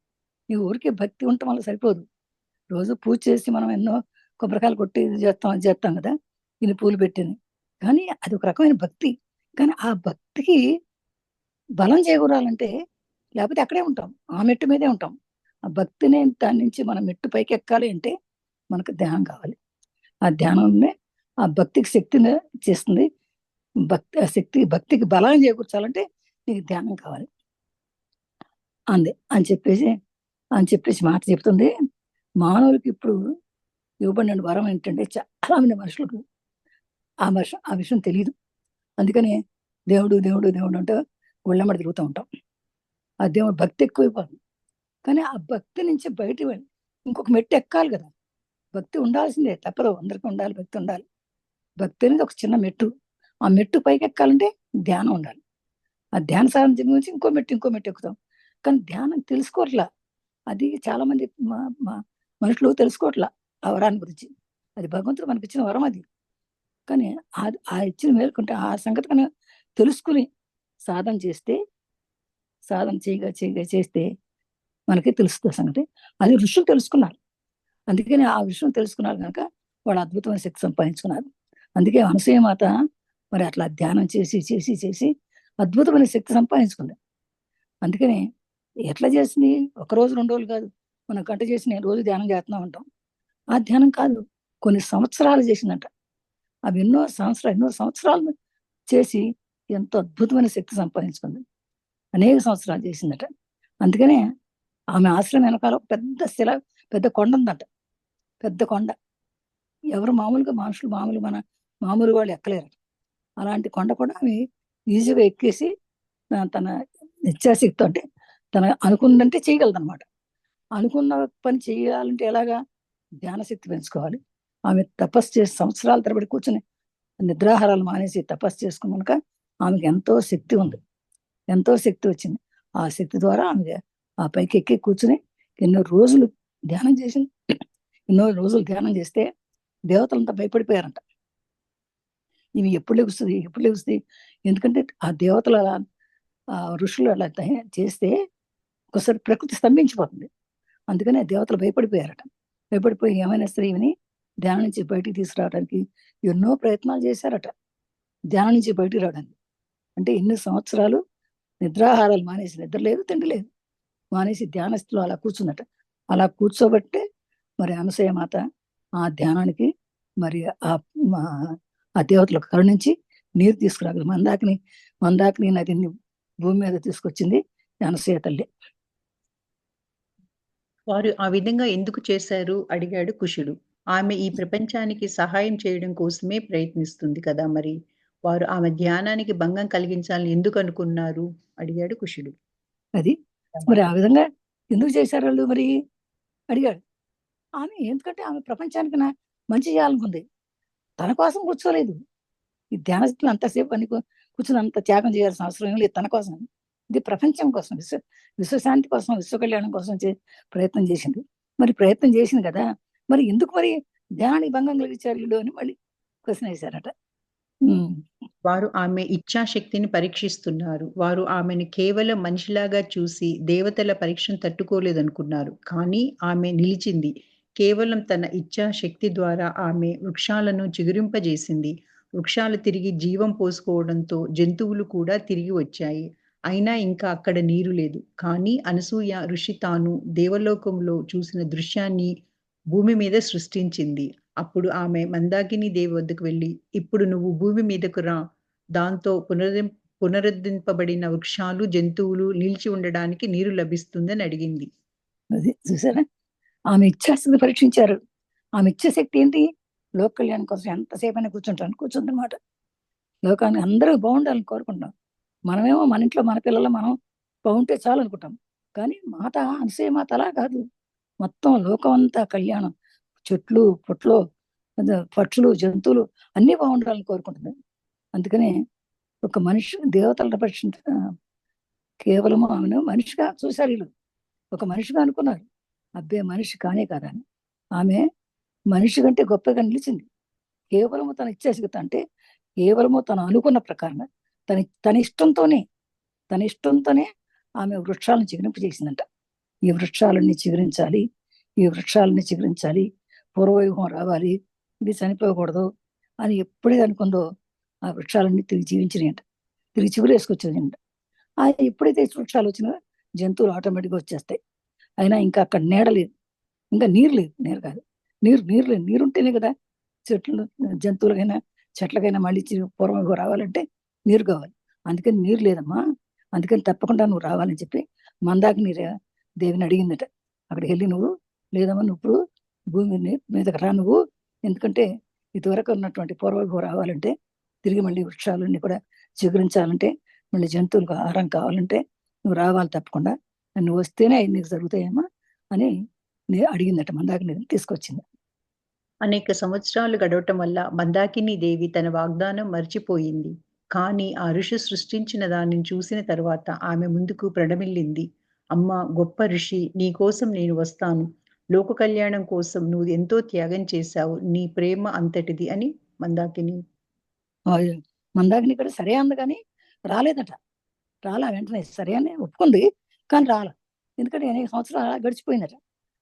[SPEAKER 2] ఈ ఊరికే భక్తి ఉండటం వల్ల సరిపోదు. రోజు పూజ చేసి మనం ఎన్నో కొబ్బరికాయలు కొట్టి ఇది చేస్తాం కదా, ఇన్ని పూలు పెట్టింది. కానీ అది ఒక రకమైన భక్తి. కానీ ఆ భక్తికి బలం చేకూరాలంటే లేకపోతే అక్కడే ఉంటాం, ఆ మెట్టు మీదే ఉంటాం. ఆ భక్తిని దాని నుంచి మనం మెట్టు పైకి ఎక్కాలి అంటే మనకు ధ్యానం కావాలి. ఆ ధ్యానంలో ఆ భక్తికి శక్తిని చేస్తుంది. భక్తికి బలం చేకూర్చాలంటే నీకు ధ్యానం కావాలి అంది అని చెప్పేసి మాట చెప్తుంది. మానవులకి ఇప్పుడు ఇవ్వబడిన వరం ఏంటంటే చాలా మంది మనుషులకు ఆ విషయం తెలియదు. అందుకని దేవుడు దేవుడు దేవుడు అంటే ఒళ్ళమ్మడి తిరుగుతూ ఉంటాం. ఆ దేవుడు భక్తి ఎక్కువైపోతుంది. కానీ ఆ భక్తి నుంచి బయటికి వెళ్ళి ఇంకొక మెట్టు ఎక్కాలి కదా. భక్తి ఉండాల్సిందే, తప్పదు, అందరికీ ఉండాలి, భక్తి ఉండాలి. భక్తి అనేది ఒక చిన్న మెట్టు. ఆ మెట్టు పైకి ఎక్కాలంటే ధ్యానం ఉండాలి. ఆ ధ్యాన సాధన గురించి ఇంకో మెట్టు ఎక్కుతాం. కానీ ధ్యానం తెలుసుకోవట్లా. అది చాలా మంది మనుషులు తెలుసుకోవట్లా ఆ వరాన్ని గురించి. అది భగవంతుడు మనకి ఇచ్చిన వరం అది. కానీ ఆ ఇచ్చిన మేలుకుంటే ఆ సంగతి కన్నా తెలుసుకుని సాధన చేస్తే, సాధన చేస్తే మనకి తెలుస్తుంది సంగతి. అది ఋషులు తెలుసుకున్నారు. అందుకని ఆ విషయం తెలుసుకున్నారు కనుక వాళ్ళు అద్భుతమైన శక్తి సంపాదించుకున్నారు. అందుకే అనసూయమాత మరి అట్లా ధ్యానం చేసి అద్భుతమైన శక్తి సంపాదించుకుంది. అందుకని ఎట్లా చేసింది? ఒక రోజు 2 రోజులు కాదు. మనం గంట చేసి నేను రోజు ధ్యానం చేస్తున్నా ఉంటాం. ఆ ధ్యానం కాదు, కొన్ని సంవత్సరాలు చేసిందంట. అవి ఎన్నో సంవత్సరాలు చేసి ఎంతో అద్భుతమైన శక్తి సంపాదించుకుంది. అనేక సంవత్సరాలు చేసిందట. అందుకనే ఆమె ఆశ్రమం వెనకాల పెద్ద కొండ ఉందట. పెద్ద కొండ. ఎవరు మామూలుగా మనుషులు మామూలు వాళ్ళు ఎక్కలేరు. అలాంటి కొండ కూడా ఆమె ఈజీగా ఎక్కేసి తన ఇచ్ఛాశక్తితో, అంటే తన అనుకుందంటే చేయగలదన్నమాట. అనుకున్న పని చేయాలంటే ఎలాగా? ధ్యానశక్తి పెంచుకోవాలి. ఆమె తపస్సు చేసి సంవత్సరాల తరబడి కూర్చుని నిద్రాహారాలు మానేసి తపస్సు చేసుకున్నాక ఆమెకి ఎంతో శక్తి ఉంది. ఎంతో శక్తి వచ్చింది. ఆ శక్తి ద్వారా ఆమె ఆ పైకి ఎక్కి కూర్చుని ఎన్నో రోజులు ధ్యానం చేస్తే దేవతలంతా భయపడిపోయారంట. ఇవి ఎప్పుడు లెగుస్తుంది? ఎందుకంటే ఆ దేవతలు అలా, ఆ ఋషులు అలా చేస్తే ఒకసారి ప్రకృతి స్తంభించిపోతుంది. అందుకనే దేవతలు భయపడిపోయారట. భయపడిపోయి ఏమైనా స్త్రీని ధ్యానం నుంచి బయటికి తీసుకురావడానికి ఎన్నో ప్రయత్నాలు చేశారట. ధ్యానం నుంచి బయటికి రావడానికి. అంటే ఎన్ని సంవత్సరాలు నిద్రాహారాలు మానేసి, నిద్ర లేదు, తిండి లేదు, మానేసి ధ్యానస్థితిలో అలా కూర్చుందట. అలా కూర్చోబట్టే మరి అనసూయమాత ఆ ధ్యానానికి మరి ఆ దేవతలకు కరుణించి నీరు తీసుకురాగలరు. మందాకిని నదిని భూమి మీద తీసుకొచ్చింది అనసూయ తల్లి.
[SPEAKER 1] వారు ఆ విధంగా ఎందుకు చేశారు అడిగాడు కుశుడు. ఆమె ఈ ప్రపంచానికి సహాయం చేయడం కోసమే ప్రయత్నిస్తుంది కదా మరి. వారు ఆమె ధ్యానానికి భంగం కలిగించాలని ఎందుకు అనుకున్నారు అడిగాడు కుశుడు.
[SPEAKER 2] అది మరి ఆ విధంగా ఎందుకు చేశారు వాళ్ళు మరి అడిగాడు. ఆమె ఎందుకంటే ఆమె ప్రపంచానికి మంచి చేయాలనుకుంది. తన కోసం కూర్చోలేదు. ఈ ధ్యానస్థితిలో అంతసేపు అని కూర్చుని అంత త్యాగం చేయాల్సిన అవసరం ఏం లేదు తన కోసం. ఇది ప్రపంచం కోసం, విశ్వశాంతి కోసం, విశ్వ కళ్యాణం కోసం ప్రయత్నం చేసింది. మరి ప్రయత్నం చేసింది కదా, మరి ఎందుకు మరి ధ్యానానికి భంగం కలిగించారు వీళ్ళు అని మళ్ళీ క్వశ్చన్ వేశారట.
[SPEAKER 1] వారు ఆమె ఇచ్ఛాశక్తిని పరీక్షిస్తున్నారు. వారు ఆమెను కేవలం మనిషిలాగా చూసి దేవతల పరీక్షను తట్టుకోలేదనుకున్నారు. కానీ ఆమె నిలిచింది. కేవలం తన ఇచ్ఛాశక్తి ద్వారా ఆమె వృక్షాలను చిగురింపజేసింది. వృక్షాలు తిరిగి జీవం పోసుకోవడంతో జంతువులు కూడా తిరిగి వచ్చాయి. అయినా ఇంకా అక్కడ నీరు లేదు. కానీ అనసూయ ఋషి తాను దేవలోకంలో చూసిన దృశ్యాన్ని భూమి మీద సృష్టించింది. అప్పుడు ఆమె మందాకిని దేవి వద్దకు వెళ్ళి, ఇప్పుడు నువ్వు భూమి మీదకు రా, దాంతో పునరుద్ధరింపబడిన వృక్షాలు, జంతువులు నిలిచి ఉండడానికి నీరు లభిస్తుందని అడిగింది.
[SPEAKER 2] అది చూసారా, ఆమె ఇచ్ఛాశక్తి పరీక్షించారు. ఆమె ఇచ్ఛాశక్తి ఏంటి? లోక కళ్యాణం కోసం ఎంతసేపైనా కూర్చుందనమాట. లోకాన్ని అందరూ బాగుండాలని కోరుకుంటాం. మనమేమో మన ఇంట్లో మన పిల్లలు మనం బాగుంటే చాలు అనుకుంటాం. కానీ మాత అనసూయ మాత అలా కాదు. మొత్తం లోకం అంతా కళ్యాణం, చెట్లు పుట్లు, పక్షులు, జంతువులు అన్నీ బాగుండాలని కోరుకుంటుంది. అందుకనే ఒక మనిషి దేవతలను పరీక్షించ కేవలము ఆమెను మనిషిగా చూశారు వీళ్ళు. ఒక మనిషిగా అనుకున్నారు. అబ్బే మనిషి కానే కాదని. ఆమె మనిషి కంటే గొప్పగా నిలిచింది. కేవలము తన ఇచ్ఛాశక్తి, అంటే కేవలము తను అనుకున్న ప్రకారంగా తన ఇష్టంతోనే ఆమె వృక్షాలను చిగురింపజేసిందంట. ఈ వృక్షాలన్నీ చిగురించాలి, పూర్వవైభవం రావాలి, ఇది చనిపోకూడదు అని ఎప్పుడైతే అనుకుందో ఆ వృక్షాలన్నీ తిరిగి జీవించినాయంట. తిరిగి చిగురు వేసుకొచ్చేదంట. ఎప్పుడైతే వృక్షాలు వచ్చినా జంతువులు ఆటోమేటిక్గా వచ్చేస్తాయి. అయినా ఇంకా అక్కడ నీడ లేదు, ఇంకా నీరు లేదు. నీరు లేదు. నీరు ఉంటేనే కదా చెట్లు, జంతువులకైనా చెట్లకైనా మళ్ళీ పూర్వవైభవం రావాలంటే నీరు కావాలి. అందుకని నీరు లేదమ్మా, అందుకని తప్పకుండా నువ్వు రావాలని చెప్పి మందాకిని దేవిని అడిగిందట. అక్కడికి వెళ్ళి, నువ్వు లేదమ్మా, నువ్వు ఇప్పుడు భూమి మీదకి రా నువ్వు, ఎందుకంటే ఇదివరకు ఉన్నటువంటి పూర్వవైభవం రావాలంటే తిరిగి మళ్ళీ వృక్షాలన్నీ కూడా చిగురించాలంటే మళ్ళీ జంతువులకు ఆహారం కావాలంటే నువ్వు రావాలి తప్పకుండా, నువ్వు వస్తేనే అవి నీకు జరుగుతాయేమో అని అడిగిందట. మందాకిని తీసుకొచ్చింది.
[SPEAKER 1] అనేక సంవత్సరాలు గడవటం వల్ల మందాకిని దేవి తన వాగ్దానం మర్చిపోయింది. కానీ ఆ ఋషి సృష్టించిన దానిని చూసిన తర్వాత ఆమె ముందుకు ప్రణమిల్లింది. అమ్మా, గొప్ప ఋషి, నీ కోసం నేను వస్తాను. లోక కళ్యాణం కోసం నువ్వు ఎంతో త్యాగం చేశావు. నీ ప్రేమ అంతటిది అని మందాకిని.
[SPEAKER 2] మందాకిని కూడా సరే అంది, కానీ రాలేదట. రాలా వెంటనే సరే అని ఒప్పుకుంది, కానీ రాలా. ఎందుకంటే అనేక సంవత్సరాలు అలా గడిచిపోయిందట.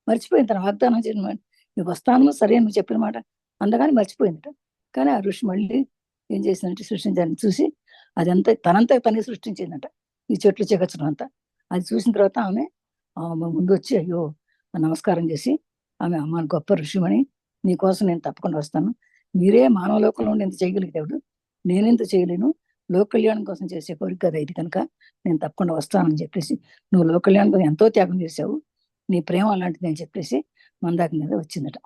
[SPEAKER 2] మర్చిపోయింది తన వాగ్దానం చేసిన మాట. నువ్వు వస్తాను సరే నువ్వు చెప్పిన మాట అందగానే మర్చిపోయిందట. కానీ ఆ ఋషి మళ్ళీ ఏం చేసిందంటే సృష్టించాలని చూసి అదంతా తనంతా తనే సృష్టించిందట, ఈ చెట్లు చెగచ్చడం అంతా. అది చూసిన తర్వాత ఆమె ముందు వచ్చి అయ్యో నమస్కారం చేసి ఆమె, అమ్మ గొప్ప ఋషిమని, నీకోసం నేను తప్పకుండా వస్తాను. మీరే మానవ లోకంలో ఉండి ఎంత చేయగలిగేవాడు, నేనెంత చేయలేను. లోక కళ్యాణం కోసం చేసే కోరిక కదా ఇది, కనుక నేను తప్పకుండా వస్తానని చెప్పేసి, నువ్వు లోక కళ్యాణం కోసం ఎంతో త్యాగం చేశావు, నీ ప్రేమ అలాంటిది అని చెప్పేసి మందాకి మీద వచ్చిందట.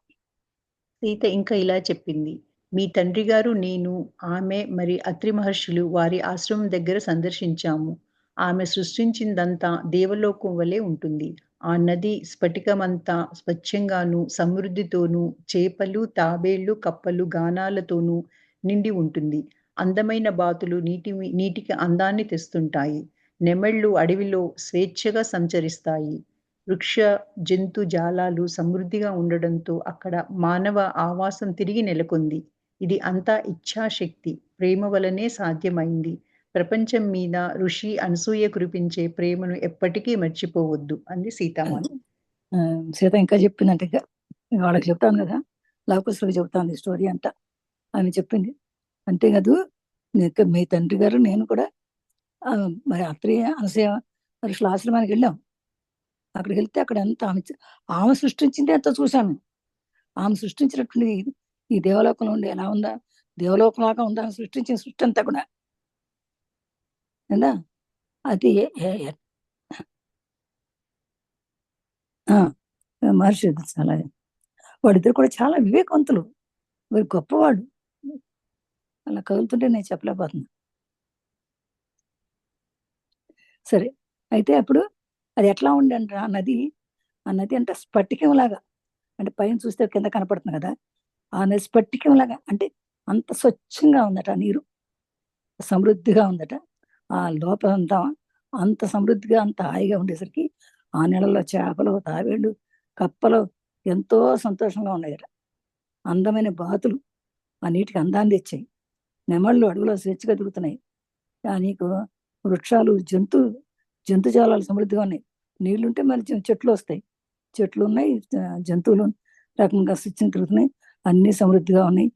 [SPEAKER 1] సీత ఇంకా ఇలా చెప్పింది, మీ తండ్రి గారు, నేను, ఆమె మరి అత్రి మహర్షులు వారి ఆశ్రమం దగ్గర సందర్శించాము. ఆమె సృష్టించిందంతా దేవలోకం వలె ఉంటుంది. ఆ నది స్ఫటికమంతా స్వచ్ఛంగాను సమృద్ధితోనూ చేపలు, తాబేళ్లు, కప్పలు గానాలతోనూ నిండి ఉంటుంది. అందమైన బాతులు నీటికి అందాన్ని తెస్తుంటాయి. నెమళ్ళు అడవిలో స్వేచ్ఛగా సంచరిస్తాయి. వృక్ష జంతు జాలాలు సమృద్ధిగా ఉండడంతో అక్కడ మానవ ఆవాసం తిరిగి నెలకొంది. ఇది అంతా ఇచ్ఛాశక్తి, ప్రేమ వలనే సాధ్యమైంది. ప్రపంచం మీద ఋషి అనసూయ కురిపించే ప్రేమను ఎప్పటికీ మర్చిపోవద్దు అంది సీతామాత.
[SPEAKER 2] సీత ఇంకా చెప్పిందంటే, వాళ్ళకి చెప్తాను కదా, లవకుశులకు చెప్తాను ఈ స్టోరీ అంతా. ఆమె చెప్పింది అంతేకాదు, మీ తండ్రి గారు నేను కూడా మరి అత్రి అనసూయ ఋషుల ఆశ్రమానికి వెళ్ళాం. అక్కడికి వెళ్తే అక్కడ ఎంత ఆమె సృష్టించింది అంత చూశాను. ఆమె సృష్టించినటువంటి ఈ దేవలోకంలో ఉండి ఎలా ఉందా, దేవలోకంలాగా ఉందా ఆమె సృష్టించిన సృష్టి అంతా కూడా. అది మహర్షి చాలా, వాడిద్దరు కూడా చాలా వివేకవంతులు, వారు గొప్పవాడు. అలా కదులుతుంటే నేను చెప్పలేకపోతున్నా. సరే, అయితే అప్పుడు అది ఎట్లా ఉండంట ఆ నది అంటే స్ఫటికం లాగా, అంటే పైన చూస్తే కింద కనపడుతుంది కదా, ఆ నది స్ఫటికం లాగా, అంటే అంత స్వచ్ఛంగా ఉందట. నీరు సమృద్ధిగా ఉందట. ఆ లోపలంతా అంత సమృద్ధిగా అంత హాయిగా ఉండేసరికి ఆ నెలలో చేపలు, తాబేళ్ళు, కప్పలు ఎంతో సంతోషంగా ఉన్నాయట. అందమైన బాతులు ఆ నీటికి అందాన్ని తెచ్చాయి. నెమళ్ళు అడవిలో స్వేచ్ఛగా తిరుగుతున్నాయి. నీకు వృక్షాలు, జంతుజాలాలు సమృద్ధిగా ఉన్నాయి. నీళ్లుంటే మరి చెట్లు వస్తాయి, చెట్లు ఉన్నాయి, జంతువులు రకంగా స్వేచ్ఛగా తిరుగుతున్నాయి, అన్ని సమృద్ధిగా ఉన్నాయి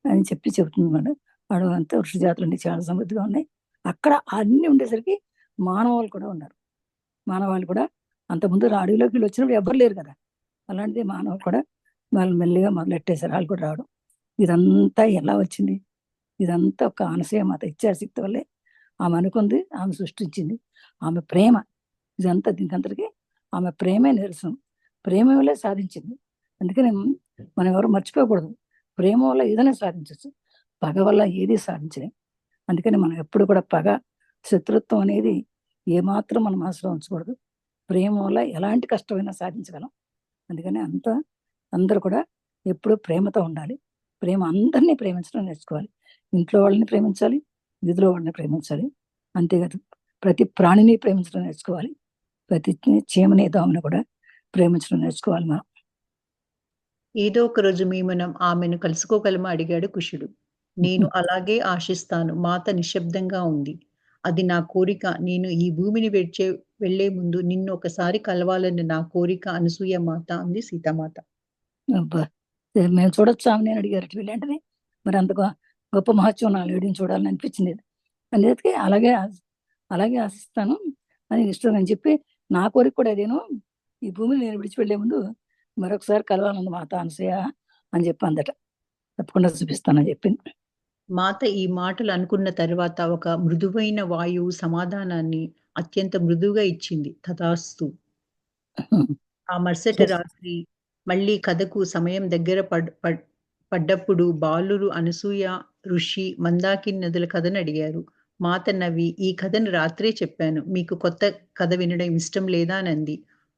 [SPEAKER 2] అని చెప్తుంది మేడం. అడవి అంతా వృక్ష జాతులు అన్ని చాలా సమృద్ధిగా ఉన్నాయి. అక్కడ అన్ని ఉండేసరికి మానవాళ్ళు కూడా ఉన్నారు. మానవాళ్ళు కూడా అంతకుముందు అడవిలోకి వీళ్ళు వచ్చినప్పుడు ఎవ్వరు లేరు కదా, అలాంటిది మానవులు కూడా వాళ్ళు మెల్లిగా మొదలెట్టేశారు, వాళ్ళు కూడా రావడం. ఇదంతా ఎలా వచ్చింది? ఇదంతా ఒక అనసూయ మాత ఇచ్ఛాశక్తి వల్లే ఆమె అనుకుంది, ఆమె సృష్టించింది. ఆమె ప్రేమ ఇదంతా, దీనికంతటికి ఆమె ప్రేమే నిరసనం. ప్రేమ వల్లే సాధించింది. అందుకని మనం ఎవరు మర్చిపోకూడదు, ప్రేమ వల్ల ఏదైనా సాధించవచ్చు, పగ వల్ల ఏది సాధించలేం. అందుకని మనం ఎప్పుడు కూడా పగ, శత్రుత్వం అనేది ఏమాత్రం మన మనసులో ఉంచకూడదు. ప్రేమ వల్ల ఎలాంటి కష్టమైనా సాధించగలం. అందుకని అందరూ కూడా ఎప్పుడూ ప్రేమతో ఉండాలి. ప్రేమ అందరినీ ప్రేమించడం నేర్చుకోవాలి. ఇంట్లో వాళ్ళని ప్రేమించాలి, వీధిలో వాళ్ళని ప్రేమించాలి. అంతేకాదు ప్రతి ప్రాణిని ప్రేమించడం నేర్చుకోవాలి. ప్రతి చీమని, దోమని కూడా ప్రేమించడం నేర్చుకోవాలి మనం.
[SPEAKER 1] ఏదో ఒక రోజు మనం ఆమెను కలుసుకోగలమా అడిగాడు కుషుడు. నేను అలాగే ఆశిస్తాను. మాత నిశ్శబ్దంగా ఉంది. అది నా కోరిక. నేను ఈ భూమిని వెళ్లే ముందు నిన్ను ఒకసారి కలవాలని నా కోరిక అనసూయ మాత అంది సీతామాత.
[SPEAKER 2] అబ్బా, మేము చూడొచ్చు ఆమె నేను అడిగారు వీళ్ళంటే, మరి అంత గొప్ప మహత్యం నా లేడీని చూడాలని అనిపించింది. అందుకే అలాగే ఆశిస్తాను అని ఇష్టం అని చెప్పి, నా కోరిక కూడా అదేను, ఈ భూమిని నేను విడిచి వెళ్లే ముందు మరొకసారి కలవాలంది మాత అనసూయ అని చెప్పి అందట. తప్పకుండా చూపిస్తానని చెప్పింది.
[SPEAKER 1] మాత ఈ మాటలు అనుకున్న తర్వాత ఒక మృదువైన వాయువు సమాధానాన్ని అత్యంత మృదువుగా ఇచ్చింది. తథాస్తు. ఆ మరుసటి రాత్రి మళ్ళీ కథకు సమయం దగ్గర పడ్డప్పుడు బాలురు అనసూయ, ఋషి, మందాకిని నదుల కథను అడిగారు. మాత నవ్వి, "ఈ కథను రాత్రే చెప్పాను. మీకు కొత్త కథ వినడం ఇష్టం లేదా?" అనంది.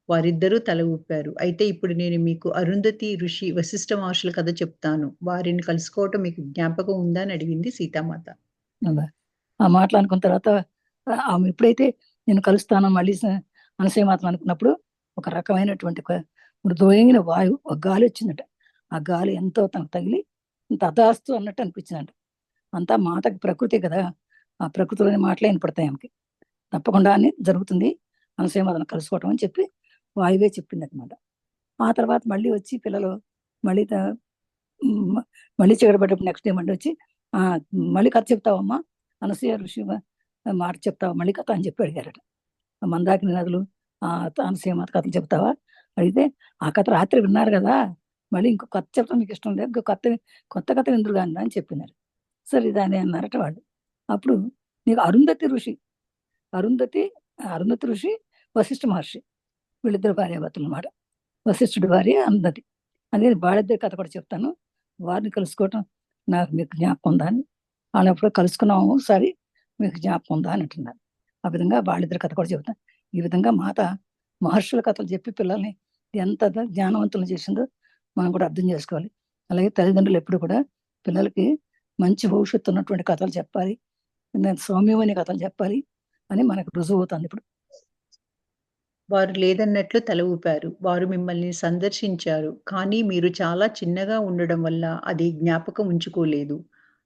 [SPEAKER 1] వారిద్దరూ తల ఊపారు. "అయితే ఇప్పుడు నేను మీకు అరుంధతి ఋషి, వశిష్ఠ మహర్షుల కథ చెప్తాను. వారిని కలుసుకోవటం మీకు జ్ఞాపకం ఉందా?" అని అడిగింది సీతామాత.
[SPEAKER 2] అలా ఆ మాటలు అనుకున్న తర్వాత ఆమె ఎప్పుడైతే నేను కలుస్తానో మళ్ళీ అనసూయమాతను అనుకున్నప్పుడు ఒక రకమైనటువంటి మృదువైన వాయువు, ఒక గాలి వచ్చిందట. ఆ గాలి ఎంతో తనకు తగిలి తదాస్తు అన్నట్టు అనిపించిందంట. అంతా మాటకి ప్రకృతి కదా, ఆ ప్రకృతిలోని మాటలే వినపడతాయి ఆమెకి. తప్పకుండా అని జరుగుతుంది అనసూయమాతను కలుసుకోవటం అని చెప్పి వాయువే చెప్పింది అనమాట. ఆ తర్వాత మళ్ళీ వచ్చి పిల్లలు మళ్ళీ మళ్ళీ చీకటి పడ్డప్పుడు నెక్స్ట్ డే మళ్ళీ వచ్చి మళ్ళీ కథ చెప్తావమ్మా, అనసూయ ఋషి మాట చెప్తావా మళ్ళీ కథ అని చెప్పి అడిగారట. మందాకిని నదులు అనసూయ మాత కథలు చెప్తావా అడిగితే, ఆ కథ రాత్రి విన్నారు కదా, మళ్ళీ ఇంకో కొత్త చెప్పడం మీకు ఇష్టం లేదు, ఇంకో కొత్త కథ విందురు కానీ అని చెప్పినారు. సరే దాని అన్నారట వాళ్ళు. అప్పుడు నీకు అరుంధతి ఋషి వశిష్ఠ మహర్షి వీళ్ళిద్దరు భార్యాభర్తలు అన్నమాట. వశిష్ఠుడి భార్య అరుంధతి. అందుకని వాళ్ళిద్దరి కథ కూడా చెప్తాను, వారిని కలుసుకోవటం మీకు జ్ఞాపకం ఉందా అని. వాళ్ళు ఎప్పుడో కలుసుకున్నాము సరే, మీకు జ్ఞాపకం ఉందా అని అంటున్నారు. ఆ విధంగా వాళ్ళిద్దరి కథ కూడా చెబుతాను. ఈ విధంగా మాత మహర్షుల కథలు చెప్పి పిల్లల్ని ఎంత జ్ఞానవంతులు చేసిందో మనం కూడా అర్థం చేసుకోవాలి. అలాగే తల్లిదండ్రులు ఎప్పుడు కూడా పిల్లలకి మంచి భవిష్యత్తు ఉన్నటువంటి కథలు చెప్పాలి, సౌమ్యమైన కథలు చెప్పాలి అని మనకు రుజువు అవుతుంది ఇప్పుడు.
[SPEAKER 1] వారు లేదన్నట్లు తల ఊపారు. వారు మిమ్మల్ని సందర్శించారు. కానీ మీరు చాలా చిన్నగా ఉండడం వల్ల అది జ్ఞాపకం ఉంచుకోలేదు.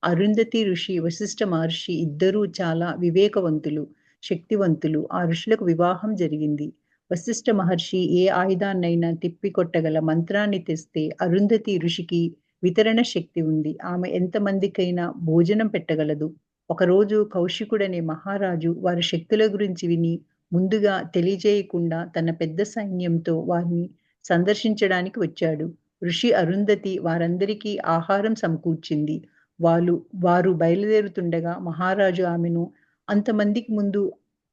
[SPEAKER 1] అరుంధతి ఋషి, వశిష్ఠ మహర్షి ఇద్దరూ చాలా వివేకవంతులు, శక్తివంతులు. ఆ ఋషులకు వివాహం జరిగింది. వశిష్ఠ మహర్షి ఏ ఆయుధాన్నైనా తిప్పికొట్టగల మంత్రాన్ని తెస్తే, అరుంధతి ఋషికి వితరణ శక్తి ఉంది. ఆమె ఎంతమందికైనా భోజనం పెట్టగలదు. ఒకరోజు కౌశికుడనే మహారాజు వారి శక్తుల గురించి విని ముందుగా తెలియజేయకుండా తన పెద్ద సైన్యంతో వారిని సందర్శించడానికి వచ్చాడు. ఋషి అరుంధతి వారందరికీ ఆహారం సమకూర్చింది. వారు బయలుదేరుతుండగా మహారాజు ఆమెను అంతమందికి ముందు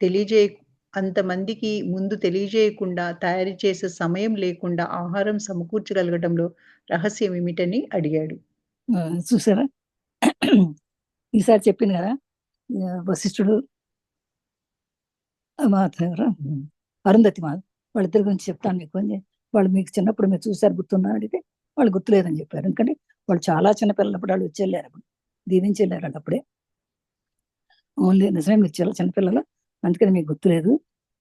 [SPEAKER 1] తెలియజేయ అంతమందికి ముందు తెలియజేయకుండా తయారు చేసే సమయం లేకుండా ఆహారం సమకూర్చగలగడంలో రహస్యం ఏమిటని అడిగాడు.
[SPEAKER 2] చూసారా, ఈసారి చెప్పింది కదా వశిష్ఠుడు మాత అరుంధతి మాత వాళ్ళిద్దరి గురించి చెప్తాను మీకు అని. వాళ్ళు మీకు చిన్నప్పుడు మీరు చూసారు గుర్తున్నా అడిగితే వాళ్ళు గుర్తులేదని చెప్పారు. ఎందుకంటే వాళ్ళు చాలా చిన్న పిల్లలప్పుడు వాళ్ళు వచ్చి వెళ్ళారు, అప్పుడు దీవించి వెళ్ళారు వాళ్ళు అప్పుడే. ఓన్లీ నిజమే మీరు చాలా చిన్నపిల్లలు, అందుకని మీకు గుర్తులేదు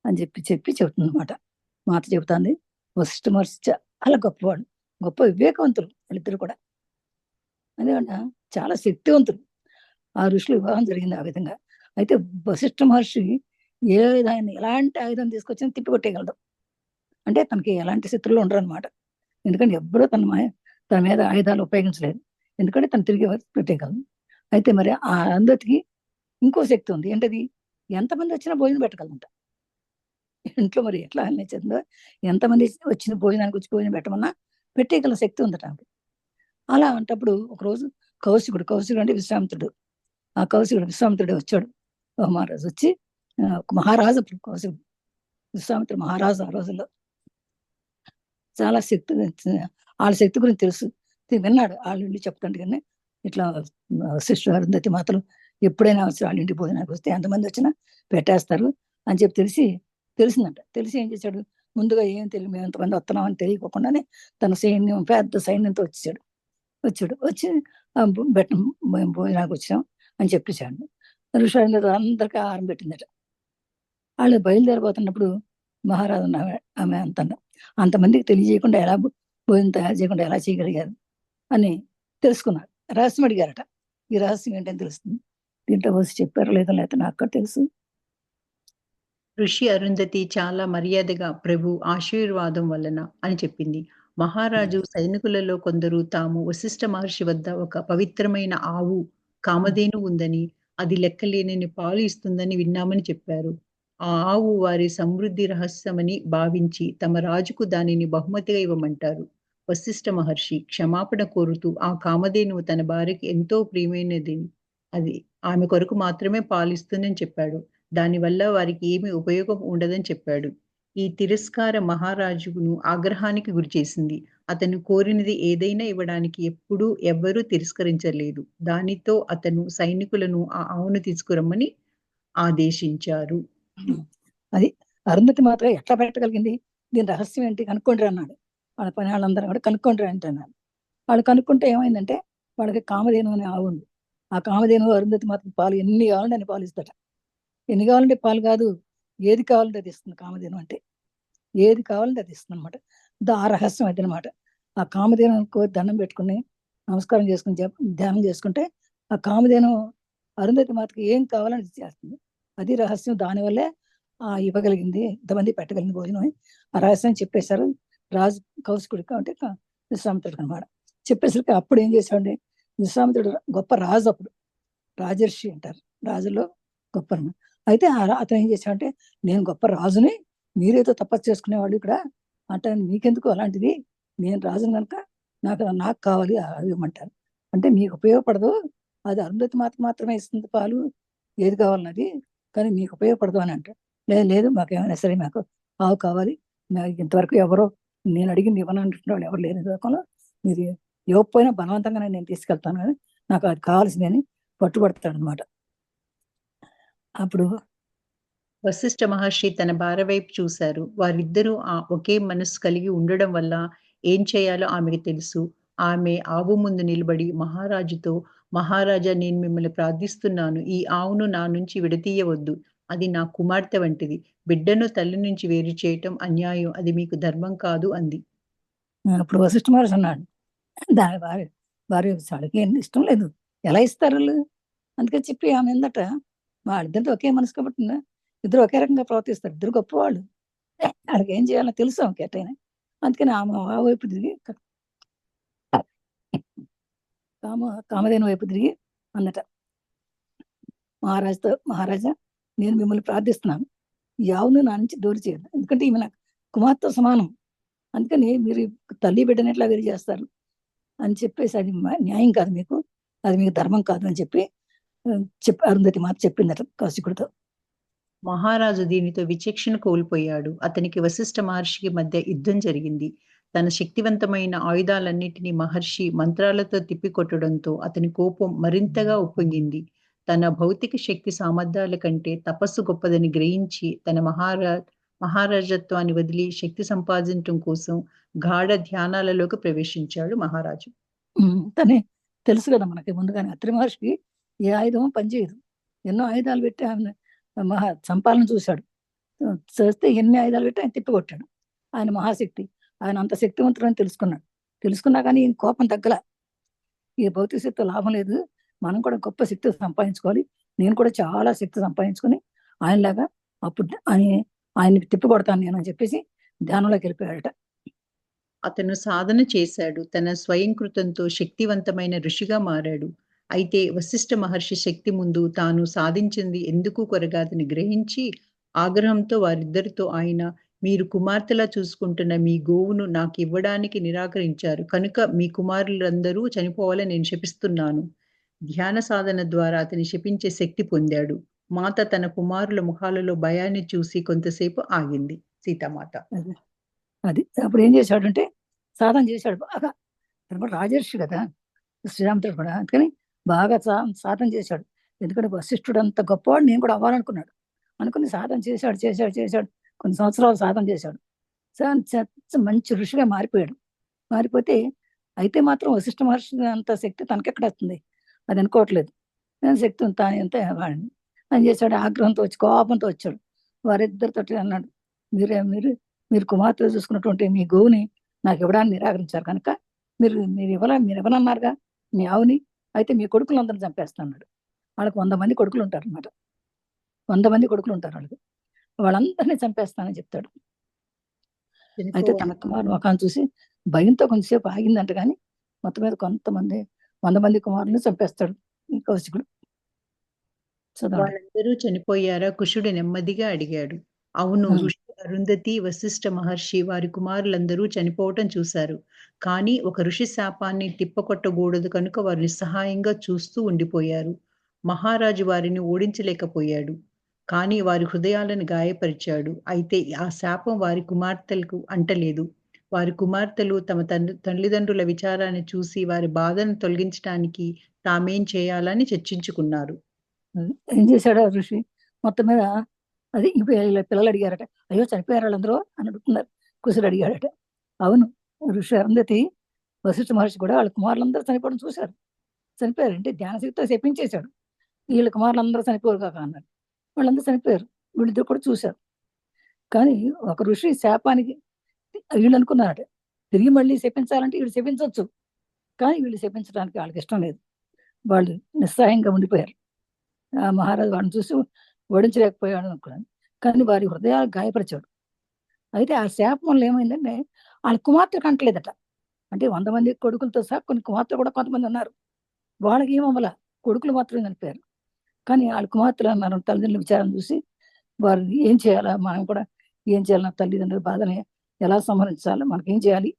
[SPEAKER 2] అని చెబుతుంది అనమాట. మాత చెబుతాంది, వశిష్ఠ మహర్షి చాలా గొప్పవాడు, గొప్ప వివేకవంతులు వాళ్ళిద్దరు కూడా. అదేవిధంగా చాలా శక్తివంతులు. ఆ ఋషులు వివాహం జరిగింది ఆ విధంగా. అయితే వశిష్ఠ మహర్షి ఏ విధాన్ని ఎలాంటి ఆయుధం తీసుకొచ్చినా తిప్పికొట్టేయగలడు. అంటే తనకి ఎలాంటి శత్రువులు ఉండరు అనమాట. ఎందుకంటే ఎవ్వరూ తన మీద ఆయుధాలు ఉపయోగించలేదు, ఎందుకంటే తను తిరిగి పెట్టేయగలదు. అయితే మరి ఆ అందరికి ఇంకో శక్తి ఉంది. ఏంటది? ఎంతమంది వచ్చినా భోజనం పెట్టగలంట. ఇంట్లో మరి ఎట్లా అనిపించిందో, ఎంతమంది వచ్చిన భోజనానికి వచ్చి భోజనం పెట్టమన్నా పెట్టేయగల శక్తి ఉందట ఆమెకి. అలా అంటప్పుడు ఒకరోజు కౌశికుడు అంటే విశ్వామిత్రుడు, ఆ విశ్వామిత్రుడే వచ్చాడు. మహారాజు వచ్చి ఒక మహారాజు, అప్పుడు కౌశికుడు విశ్వామిత్రుడు మహారాజు. ఆ రోజుల్లో చాలా వాళ్ళ శక్తి గురించి తెలుసు, విన్నాడు. వాళ్ళ ఇంటికి చెప్తాండు కానీ ఇట్లా వశిష్ఠ అరుంధతి మాతలు ఎప్పుడైనా వచ్చి వాళ్ళ ఇంటికి భోజనానికి వస్తే ఎంతమంది వచ్చినా పెట్టేస్తారు అని చెప్పి తెలిసిందంట. తెలిసి ఏం చేశాడు, ముందుగా ఏం తెలియదు, మేము ఎంతమంది వస్తున్నామని తెలియకుండానే తన సైన్యం, పెద్ద సైన్యంతో వచ్చి మేము భోజనానికి వచ్చాం అని చెప్పేశాడు. ఋషులు అందరికీ ఆహారం పెట్టిందట. వాళ్ళు బయలుదేరిపోతున్నప్పుడు మహారాజు ఆమె అంతమందికి తెలియజేయకుండా ఎలా భోజనం తయారు చేయకుండా ఎలా చేయగలిగారు అని తెలుసుకున్నారు. రహస్యం అడిగారట. ఈ రహస్యం ఏంటని తెలుస్తుంది. దీంట్లో వచ్చి చెప్పారో లేదో లేకపోతే నాకు కూడా తెలుసు.
[SPEAKER 1] ఋషి అరుంధతి చాలా మర్యాదగా ప్రభు ఆశీర్వాదం వలన అని చెప్పింది. మహారాజు సైనికులలో కొందరు తాము వశిష్ఠ మహర్షి వద్ద ఒక పవిత్రమైన ఆవు, కామధేను ఉందని, అది లెక్కలేనన్ని పాలు ఇస్తుందని విన్నామని చెప్పారు. ఆ ఆవు వారి సమృద్ధి రహస్యమని భావించి తమ రాజుకు దానిని బహుమతిగా ఇవ్వమంటారు. వశిష్ఠ మహర్షి క్షమాపణ కోరుతూ ఆ కామధేనువు తన భార్యకి ఎంతో ప్రియమైనదని, అది ఆమె కొరకు మాత్రమే పాలిస్తుందని చెప్పాడు. దానివల్ల వారికి ఏమీ ఉపయోగం ఉండదని చెప్పాడు. ఈ తిరస్కార మహారాజును ఆగ్రహానికి గురిచేసింది. అతను కోరినది ఏదైనా ఇవ్వడానికి ఎవ్వరూ తిరస్కరించలేదు. దానితో అతను సైనికులను ఆ ఆవును తీసుకురమ్మని ఆదేశించారు.
[SPEAKER 2] అది అరుంధతి మాత్రం ఎట్లా పెట్టగలిగింది, దీని రహస్యం ఏంటి కనుక్కోండి అన్నాడు. వాళ్ళ పని వాళ్ళందరూ కూడా కనుక్కోండి అంటే అన్నారు. వాళ్ళు కనుక్కుంటే ఏమైందంటే వాళ్ళకి కామధేను అనే ఆవు ఉంది. ఆ కామధేను అరుంధతి మాత్రం పాలు ఎన్ని కావాలంటే అన్ని పాలు ఇస్తుందట. ఎన్ని కావాలంటే పాలు కాదు, ఏది కావాలంటే అది ఇస్తుంది కామధేను అంటే. ఏది కావాలంటే అది ఇస్తుంది అనమాట. ఆ రహస్యం అది అనమాట. ఆ కామధేను దండం పెట్టుకుని నమస్కారం చేసుకుని ధ్యానం చేసుకుంటే ఆ కామధేను అరుంధతి మాత్రం ఏం కావాలని అది చేస్తుంది. అది రహస్యం. దానివల్లే ఇవ్వగలిగింది, ఇంతమంది పెట్టగలిగింది భోజనం అని ఆ రహస్యం చెప్పేశారు రాజు కౌశికుడికి, అంటే విశ్వామిత్రుడికి అనమాట. చెప్పేసరికి అప్పుడు ఏం చేశాడండి, విశ్వామిత్రుడు గొప్ప రాజు, అప్పుడు రాజర్షి అంటారు, రాజులో గొప్ప అనమాట. అయితే అతను ఏం చేశాడంటే, నేను గొప్ప రాజుని, మీరేదో తపస్సు చేసుకునేవాళ్ళు ఇక్కడ అంటే మీకెందుకు అలాంటిది, నేను రాజుని కనుక నాకు కావాలి అది ఇవ్వమంటారు. అంటే మీకు ఉపయోగపడదు, అది అరుంధతి మాత్రమే ఇస్తుంది పాలు, ఏది కావాలన్నది, కానీ మీకు ఉపయోగపడదు అని అంటారు. లేదు లేదు, మాకేమైనా సరే మాకు ఆవు కావాలి, ఇంతవరకు ఎవరో నేను అడిగింది ఇవ్వను అంటున్న వాళ్ళు ఎవరు లేని లోకంలో, మీరు ఇవ్వకపోయినా బలవంతంగానే నేను తీసుకెళ్తాను కానీ నాకు అది కావాల్సింది అని పట్టుబడతాడు అనమాట. అప్పుడు
[SPEAKER 1] వశిష్ఠ మహర్షి తన భార్య వైపు చూశారు. వారిద్దరూ ఒకే మనస్సు కలిగి ఉండడం వల్ల ఏం చేయాలో ఆమెకు తెలుసు. ఆమె ఆవు ముందు నిలబడి మహారాజుతో, మహారాజా, నేను మిమ్మల్ని ప్రార్థిస్తున్నాను, ఈ ఆవును నా నుంచి విడతీయవద్దు. అది నా కుమార్తె వంటిది. బిడ్డను తల్లి నుంచి వేరు చేయటం అన్యాయం. అది మీకు ధర్మం కాదు అంది.
[SPEAKER 2] అప్పుడు వశిష్ఠ మహర్షి అన్నాడు, దాని భార్య వాళ్ళకి ఇష్టం లేదు, ఎలా ఇస్తారు వాళ్ళు, అందుకని చెప్పి ఆమె ఏందట, వాళ్ళిద్దరితో ఒకే మనసు కాబట్టి ఇద్దరు ఒకే రకంగా ప్రవర్తిస్తారు, ఇద్దరు గొప్పవాళ్ళు, వాళ్ళకి ఏం చేయాలో తెలుసు ఆమెకి ఎట్టయినా. అందుకని ఆమె ఆ వైపు తిరిగి కామధేను వైపు తిరిగి అన్నట, మహారాజా, నేను మిమ్మల్ని ప్రార్థిస్తున్నాను, ఈ ఆవును నా నుంచి దూరం చేయదు, ఎందుకంటే ఈమె నాకు కుమార్తె సమానం, అందుకని మీరు తల్లి బిడ్డని ఎట్లా వేరు చేస్తారు అని చెప్పేసి, అది న్యాయం కాదు మీకు, అది మీకు ధర్మం కాదు అని చెప్పి అరుంధతి మాత చెప్పిందట కౌశికుడితో.
[SPEAKER 1] మహారాజు దీనితో విచక్షణ కోల్పోయాడు. అతనికి వశిష్ఠ మహర్షికి మధ్య యుద్ధం జరిగింది. తన శక్తివంతమైన ఆయుధాలన్నిటినీ మహర్షి మంత్రాలతో తిప్పికొట్టడంతో అతని కోపం మరింతగా ఉప్పొంగింది. తన భౌతిక శక్తి సామర్థ్యాల కంటే తపస్సు గొప్పదని గ్రహించి తన మహారాజత్వాన్ని వదిలి శక్తి సంపాదించడం కోసం గాఢ ధ్యానాలలోకి ప్రవేశించాడు మహారాజు.
[SPEAKER 2] తనే తెలుసు కదా మనకి ముందుగానే, అత్రి మహర్షికి ఏ ఆయుధం పనిచేయదు, ఎన్నో ఆయుధాలు పెట్టి ఆమె చంపాలని చూశాడు, చేస్తే ఎన్ని ఆయుధాలు పెట్టి ఆయన తిప్పికొట్టాడు. ఆయన మహాశక్తి, ఆయన అంత శక్తివంతుడు అని తెలుసుకున్నా కానీ ఈయన కోపం తగ్గల, ఈ భౌతిక శక్తి లాభం లేదు, మనం కూడా గొప్ప శక్తి సంపాదించుకోవాలి, నేను కూడా చాలా శక్తి సంపాదించుకొని ఆయనలాగా అప్పుడు ఆయన్ని తిప్పికొడతాను నేను అని చెప్పేసి ధ్యానంలోకి వెళ్ళిపోయాడట.
[SPEAKER 1] అతను సాధన చేశాడు. తన స్వయం కృతంతో శక్తివంతమైన ఋషిగా మారాడు. అయితే వశిష్ఠ మహర్షి శక్తి ముందు తాను సాధించింది ఎందుకు కొరగాదని గ్రహించి ఆగ్రహంతో వారిద్దరితో ఆయన, మీరు కుమార్తెలా చూసుకుంటున్న మీ గోవును నాకు ఇవ్వడానికి నిరాకరించారు కనుక మీ కుమారులందరూ చనిపోవాలని నేను శపిస్తున్నాను. ధ్యాన సాధన ద్వారా అతని శపించే శక్తి పొందాడు. మాత తన కుమారుల ముఖాలలో భయాన్ని చూసి కొంతసేపు ఆగింది. సీతామాత.
[SPEAKER 2] అది అప్పుడు ఏం చేశాడంటే సాధన చేశాడు బాగా, రాజర్షి కదా శ్రీరాముడు కూడా, అందుకని బాగా సాధన చేశాడు. ఎందుకంటే వశిష్ఠుడు అంత గొప్పవాడు నేను కూడా అవ్వాలనుకున్నాడు, అనుకుని సాధన చేశాడు కొన్ని సంవత్సరాలు సాధన చేశాడు, మంచి ఋషిగా మారిపోతే అయితే మాత్రం వశిష్ఠ మహర్షి అంత శక్తి తనకెక్కడ వస్తుంది, అది అనుకోవట్లేదు, శక్తి తాను ఎంత వాడిని అని చేశాడు. ఆగ్రహంతో వచ్చి కోపంతో వచ్చాడు, వారిద్దరితో అన్నాడు, మీరు కుమార్తెలు చూసుకున్నటువంటి మీ గోవుని నాకు ఇవ్వడానికి నిరాకరించారు కనుక మీరు ఇవ్వనన్నారుగా మీ ఆవుని, అయితే మీ కొడుకులందరిని చంపేస్తాడు. వాళ్ళకి 100 మంది కొడుకులు ఉంటారు అనమాట, 100 మంది కొడుకులు ఉంటారు వాళ్ళకి, వాళ్ళందరినీ చంపేస్తానని చెప్తాడు. అయితే తన కుమారుడు ముఖాన్ని చూసి భయంతో కొంచెంసేపు ఆగిందంట, కానీ మొత్తం మీద 100 మంది కుమారులను చంపేస్తాడు ఈ కౌశికుడు.
[SPEAKER 1] వాళ్ళందరూ చనిపోయారా? కుశుడు నెమ్మదిగా అడిగాడు. అవును, ఋషి అరుంధతి, వశిష్ఠ మహర్షి, వారి కుమారులందరూ చనిపోవటం చూశారు. కానీ ఒక ఋషి శాపాన్ని తిప్పకొట్టకూడదు కనుక వారు నిస్సహాయంగా చూస్తూ ఉండిపోయారు. మహారాజు వారిని ఓడించలేకపోయాడు. కానీ వారి హృదయాలను గాయపరిచాడు. అయితే ఆ శాపం వారి కుమార్తెలకు అంటలేదు. వారి కుమార్తెలు తమ తల్లిదండ్రుల విచారాన్ని చూసి వారి బాధను తొలగించడానికి తామేం చేయాలని చర్చించుకున్నారు.
[SPEAKER 2] ఏం చేశాడు ఆ ఋషి, మొత్తం మీద అది ఇంక పిల్లలు అడిగారట, అయ్యో చనిపోయారు వాళ్ళందరూ అని అడుగుతున్నారు. కుశుడు అడిగాడట. అవును, ఋషి అరుంధతి వశిష్ఠ మహర్షి కూడా వాళ్ళ కుమారులందరూ చనిపోవడం చూశారు. చనిపోయారు అంటే ధ్యానశక్తితో చెప్పించేశాడు, వీళ్ళ కుమారులందరూ చనిపోరు కాక అన్నాడు. వాళ్ళందరూ చనిపోయారు, వీళ్ళిద్దరు కూడా చూశారు. కానీ ఒక ఋషి శాపానికి వీళ్ళు అనుకున్నారట, తిరిగి మళ్ళీ శపించాలంటే వీళ్ళు శపించవచ్చు, కానీ వీళ్ళు శపించడానికి వాళ్ళకి ఇష్టం లేదు. వాళ్ళు నిస్సహాయంగా ఉండిపోయారు. ఆ మహారాజు వాడిని చూసి ఓడించలేకపోయాడు అనుకున్నాను, కానీ వారి హృదయాలు గాయపరిచాడు. అయితే ఆ శాపం వల్ల ఏమైందంటే వాళ్ళ కుమార్తె కంటలేదట. అంటే 100 మంది కొడుకులతో సహా కొన్ని కుమార్తెలు కూడా కొంతమంది ఉన్నారు, వాళ్ళకి ఏమవ్వాల, కొడుకులు మాత్రమే చనిపోయారు. కానీ వాళ్ళ కుమార్తెలు అన్నారు, తల్లిదండ్రుల విచారం చూసి వారు ఏం చేయాలా, మనం కూడా ఏం చేయాలి, నా తల్లిదండ్రుల బాధని ఎలా సంహరించాలి, మనకేం చేయాలి,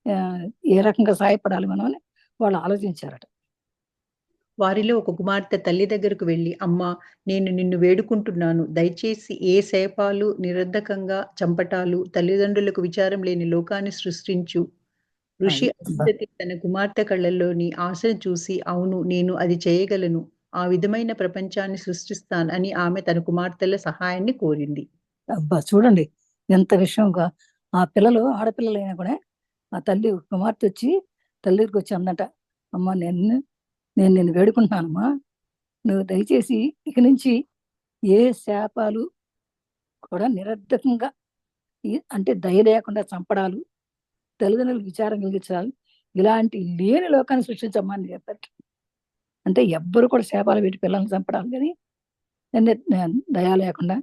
[SPEAKER 2] ఆ, ఏ రకంగా సహాయపడాలి మనం అని వాళ్ళు ఆలోచించారట.
[SPEAKER 1] వారిలో ఒక కుమార్తె తల్లి దగ్గరకు వెళ్లి, అమ్మా, నేను నిన్ను వేడుకుంటున్నాను, దయచేసి ఏ శాపాలు, నిరర్ధకంగా చంపటాలు, తల్లిదండ్రులకు విచారం లేని లోకాన్ని సృష్టించు. ఋషి
[SPEAKER 2] అబ్బా,
[SPEAKER 1] అరుంధతి తన కుమార్తె కళ్ళల్లోని ఆశను చూసి, అవును, నేను అది చేయగలను, ఆ విధమైన ప్రపంచాన్ని సృష్టిస్తాను అని ఆమె తన కుమార్తెల సహాయాన్ని కోరింది.
[SPEAKER 2] అబ్బా చూడండి ఎంత విషయంగా. ఆ పిల్లలు ఆడపిల్లలైనా కూడా ఆ తల్లి కుమార్తె వచ్చి తల్లి దగ్గరికి వచ్చి అందట, అమ్మ నేను నిన్ను వేడుకుంటున్నానమ్మా, నువ్వు దయచేసి ఇక నుంచి ఏ శాపాలు కూడా నిరర్ధకంగా అంటే దయ లేకుండా చంపడాలు, తల్లిదండ్రులకు విచారం కలిగించాలి, ఇలాంటి లేని లోకాన్ని సృష్టించమ్మా అని చెప్పారు. అంటే ఎవ్వరు కూడా శాపాలు పెట్టి పిల్లల్ని చంపడాలి కానీ దయ లేకుండా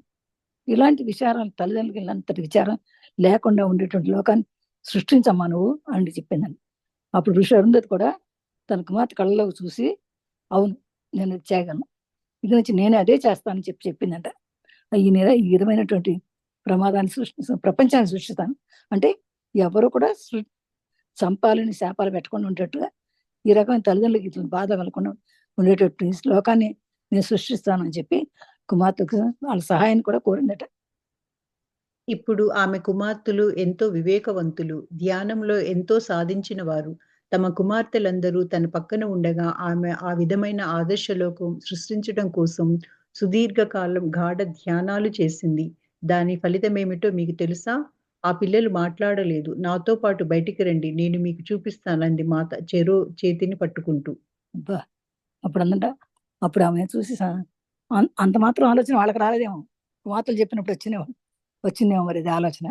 [SPEAKER 2] ఇలాంటి విచారాలు, తల్లిదండ్రులకి అంతటి విచారం లేకుండా ఉండేటువంటి లోకాన్ని సృష్టించమ్మా నువ్వు అని చెప్పిందని. అప్పుడు ఋషి అరుంధతి కూడా తన కుమార్తె కళ్ళలోకి చూసి, అవును, నేను ఇది చేయగలను, ఇది నుంచి నేను అదే చేస్తానని చెప్పిందంట. ఈ విధమైనటువంటి ప్రమాదాన్ని ప్రపంచాన్ని సృష్టిస్తాను అంటే ఎవరు కూడా చంపాలని శాపాలు పెట్టకుండా ఉండేట్టుగా, ఈ రకమైన తల్లిదండ్రులకి ఇట్లా బాధ కలగకుండా ఉండేటట్టు ఈ లోకాన్ని నేను సృష్టిస్తాను అని చెప్పి కుమార్తెకు వాళ్ళ సహాయాన్ని కూడా కోరిందట.
[SPEAKER 1] ఇప్పుడు ఆమె కుమార్తెలు ఎంతో వివేకవంతులు, ధ్యానంలో ఎంతో సాధించిన వారు. తమ కుమార్తెలందరూ తన పక్కన ఉండగా ఆమె ఆ విధమైన ఆదర్శలోకం సృష్టించడం కోసం సుదీర్ఘకాలం గాఢ ధ్యానాలు చేసింది. దాని ఫలితమేమిటో మీకు తెలుసా? ఆ పిల్లలు మాట్లాడలేదు. నాతో పాటు బయటికి రండి, నేను మీకు చూపిస్తానంది మాత చెరో చేతిని పట్టుకుంటూ.
[SPEAKER 2] అబ్బా, అప్పుడు అందంట, అప్పుడు ఆమె చూసి అంత మాత్రం ఆలోచన వాళ్ళకి రాలేదేమో, కుమార్తెలు చెప్పినప్పుడు వచ్చిందేమో మరి ఇది ఆలోచన.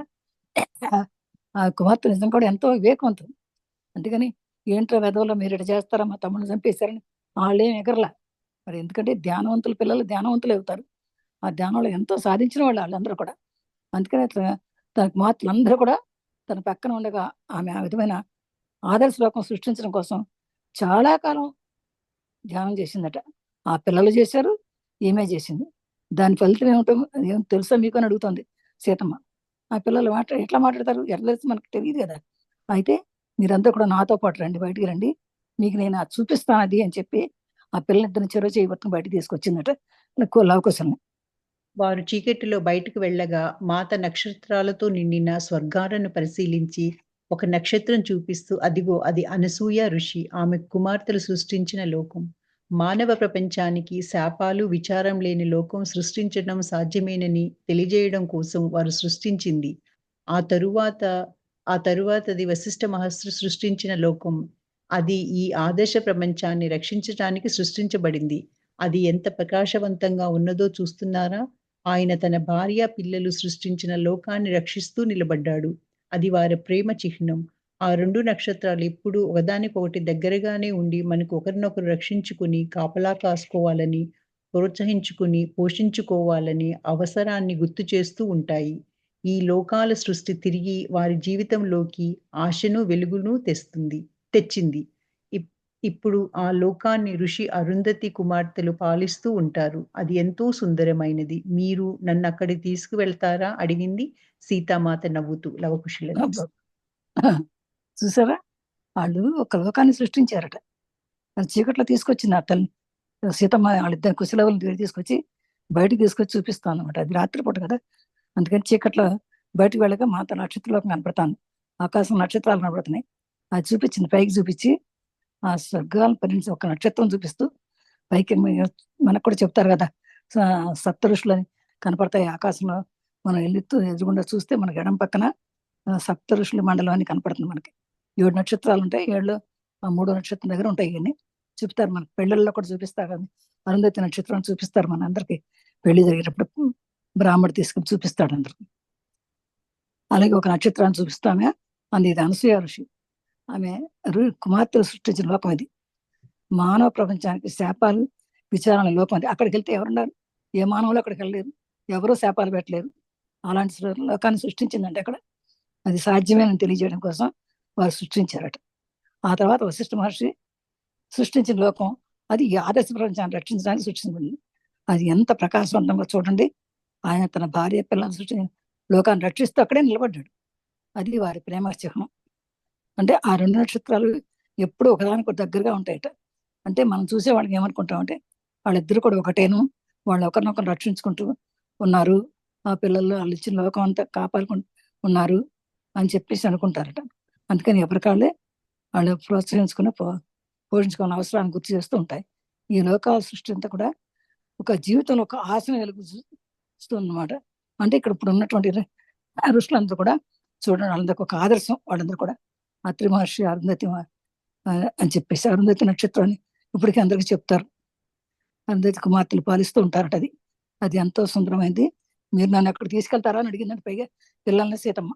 [SPEAKER 2] ఆ కుమార్తె నిజం కూడా ఎంతో వివేకవంతులు. అందుకని ఏంట్రా వెధవలో మీరు ఇటు చేస్తారా, మా తమ్ముడిని చంపేశారని వాళ్ళేం ఎగరలా. మరి ఎందుకంటే ధ్యానవంతుల పిల్లలు ధ్యానవంతులు అవుతారు, ఆ ధ్యానంలో ఎంతో సాధించిన వాళ్ళు వాళ్ళందరూ కూడా. అందుకని తన కుమార్తెలు అందరూ కూడా తన పక్కన ఉండగా ఆమె ఆ విధమైన ఆదర్శ లోకం సృష్టించడం కోసం చాలా కాలం ధ్యానం చేసిందట. ఆ పిల్లలు చేశారు, ఈమె చేసింది. దాని ఫలితం ఏమిటో ఏం తెలుసా మీకు అని అడుగుతుంది సీతమ్మ. ఆ పిల్లలు ఎట్లా మాట్లాడతారు, ఎట్లా తెలుసు మనకు తెలియదు కదా. అయితే మీరంతా కూడా నాతో పాటు రండి, బయటికి రండి, మీకు నేను అది చూపిస్తాను అది అని చెప్పి ఆ పిల్లలిద్దరిని చెరో చేయబట్టుకుని బయటికి తీసుకొచ్చిందట లవకుశల్ని.
[SPEAKER 1] వారు చీకటిలో బయటకు వెళ్ళగా మాత నక్షత్రాలతో నిండిన స్వర్గాలను పరిశీలించి ఒక నక్షత్రం చూపిస్తూ, అదిగో అది అనసూయ ఋషి, ఆమె కుమార్తెలు సృష్టించిన లోకం. మానవ ప్రపంచానికి శాపాలు, విచారం లేని లోకం సృష్టించడం సాధ్యమేనని తెలియజేయడం కోసం వారు సృష్టించింది. ఆ తరువాత ఆ తరువాతది వశిష్ఠ మహర్షి సృష్టించిన లోకం. అది ఈ ఆదర్శ ప్రపంచాన్ని రక్షించటానికి సృష్టించబడింది. అది ఎంత ప్రకాశవంతంగా ఉన్నదో చూస్తున్నారా? ఆయన తన భార్య, పిల్లలు సృష్టించిన లోకాన్ని రక్షిస్తూ నిలబడ్డాడు. అది వారి ప్రేమ చిహ్నం. ఆ 2 నక్షత్రాలు ఎప్పుడూ ఒకదానికొకటి దగ్గరగానే ఉండి మనకు ఒకరినొకరు రక్షించుకుని, కాపలా కాసుకోవాలని, ప్రోత్సహించుకుని, పోషించుకోవాలని అవసరాన్ని గుర్తు చేస్తూ ఉంటాయి. ఈ లోకాల సృష్టి తిరిగి వారి జీవితంలోకి ఆశను, వెలుగును తెచ్చింది. ఇప్పుడు ఆ లోకాన్ని ఋషి అరుంధతి కుమార్తెలు పాలిస్తూ ఉంటారు. అది ఎంతో సుందరమైనది. మీరు నన్నక్కడికి తీసుకువెళ్తారా? అడిగింది సీతామాత నవ్వుతూ లవకుశులని.
[SPEAKER 2] అబ్బా, చూసారా, వాళ్ళు ఒక లోకాన్ని సృష్టించారట. అది చీకట్లో తీసుకొచ్చింది ఆ తల్లి సీతమ్మ, వాళ్ళిద్దరు కుశలవులను దగ్గర తీసుకొచ్చి బయటకు తీసుకొచ్చి చూపిస్తాను అనమాట. అది రాత్రిపూట కదా, అందుకని చీకట్లో బయటకు వెళ్ళగా మాత నక్షత్రలోకం కనపడతాను, ఆకాశం నక్షత్రాలు కనపడుతున్నాయి. అది చూపించింది, పైకి చూపించి ఆ స్వర్గాలను పరిణించి ఒక నక్షత్రం చూపిస్తూ పైకి మనకు కూడా చెప్తారు కదా, సప్త ఋషులని కనపడతాయి ఆకాశంలో. మనం ఎల్లుతూ ఎదురుగుండా చూస్తే మనకి ఎడం పక్కన సప్త ఋషుల మండలం అని కనపడుతుంది మనకి. 7 నక్షత్రాలు ఉంటాయి. 7 3 నక్షత్రం దగ్గర ఉంటాయి. ఇవన్నీ చూపుతారు మనకి, పెళ్ళిళ్ళలో కూడా చూపిస్తారు. అరుంధతి నక్షత్రం చూపిస్తారు మన అందరికి. పెళ్లి జరిగేటప్పుడు బ్రాహ్మడు తీసుకుని చూపిస్తాడు అందరికి. అలాగే ఒక నక్షత్రాన్ని చూపిస్తామే, ఇది అనసూయ ఋషి. ఆమె కుమార్తెలు సృష్టించిన లోకం ఇది. మానవ ప్రపంచానికి శాపాలు విచారణ లోకం అది. అక్కడికి వెళ్తే ఎవరున్నారు? ఏ మానవులు అక్కడికి వెళ్ళలేరు, ఎవరూ శాపాలు పెట్టలేరు. అలాంటి లోకాన్ని సృష్టించిందంటే అక్కడ అది సాధ్యమేనని తెలియజేయడం కోసం వారు సృష్టించారట. ఆ తర్వాత వశిష్ఠ మహర్షి సృష్టించిన లోకం అది ఈ ఆదర్శ ప్రపంచాన్ని రక్షించడానికి సృష్టించబడింది. అది ఎంత ప్రకాశవంతంగా చూడండి. ఆయన తన భార్య పిల్లలను సృష్టించిన లోకాన్ని రక్షిస్తూ అక్కడే నిలబడ్డాడు. అది వారి ప్రేమ చిహ్నం. అంటే ఆ 2 నక్షత్రాలు ఎప్పుడూ ఒకదానికి దగ్గరగా ఉంటాయట. అంటే మనం చూసే వాళ్ళకి ఏమనుకుంటామంటే వాళ్ళిద్దరు కూడా ఒకటేను, వాళ్ళు ఒకరినొకరు రక్షించుకుంటూ ఉన్నారు, ఆ పిల్లలు వాళ్ళు ఇచ్చిన లోకం అంతా కాపాడుకుంటూ ఉన్నారు అని చెప్పేసి అనుకుంటారట. అందుకని ఎవరికాళ్ళే వాళ్ళు ప్రోత్సహించుకుని పోషించుకునే అవసరాన్ని గుర్తు చేస్తూ ఉంటాయి. ఈ లోకాల సృష్టి అంతా కూడా ఒక జీవితంలో ఒక ఆశను వెలుగుతుందన్నమాట. అంటే ఇక్కడ ఇప్పుడు ఉన్నటువంటి ఋషులందరూ కూడా చూడండి, వాళ్ళందరికీ ఒక ఆదర్శం. వాళ్ళందరూ కూడా అత్రి మహర్షి, అరుంధతి అని చెప్పేసి అరుంధతి నక్షత్రాన్ని ఇప్పటికీ అందరికీ చెప్తారు. అరుంధతి కుమార్తెలు పాలిస్తూ ఉంటారట. అది ఎంతో సుందరమైంది. మీరు నన్ను అక్కడ తీసుకెళ్తారా అని అడిగిందంటే పైగా పిల్లల్ని సీతమ్మ.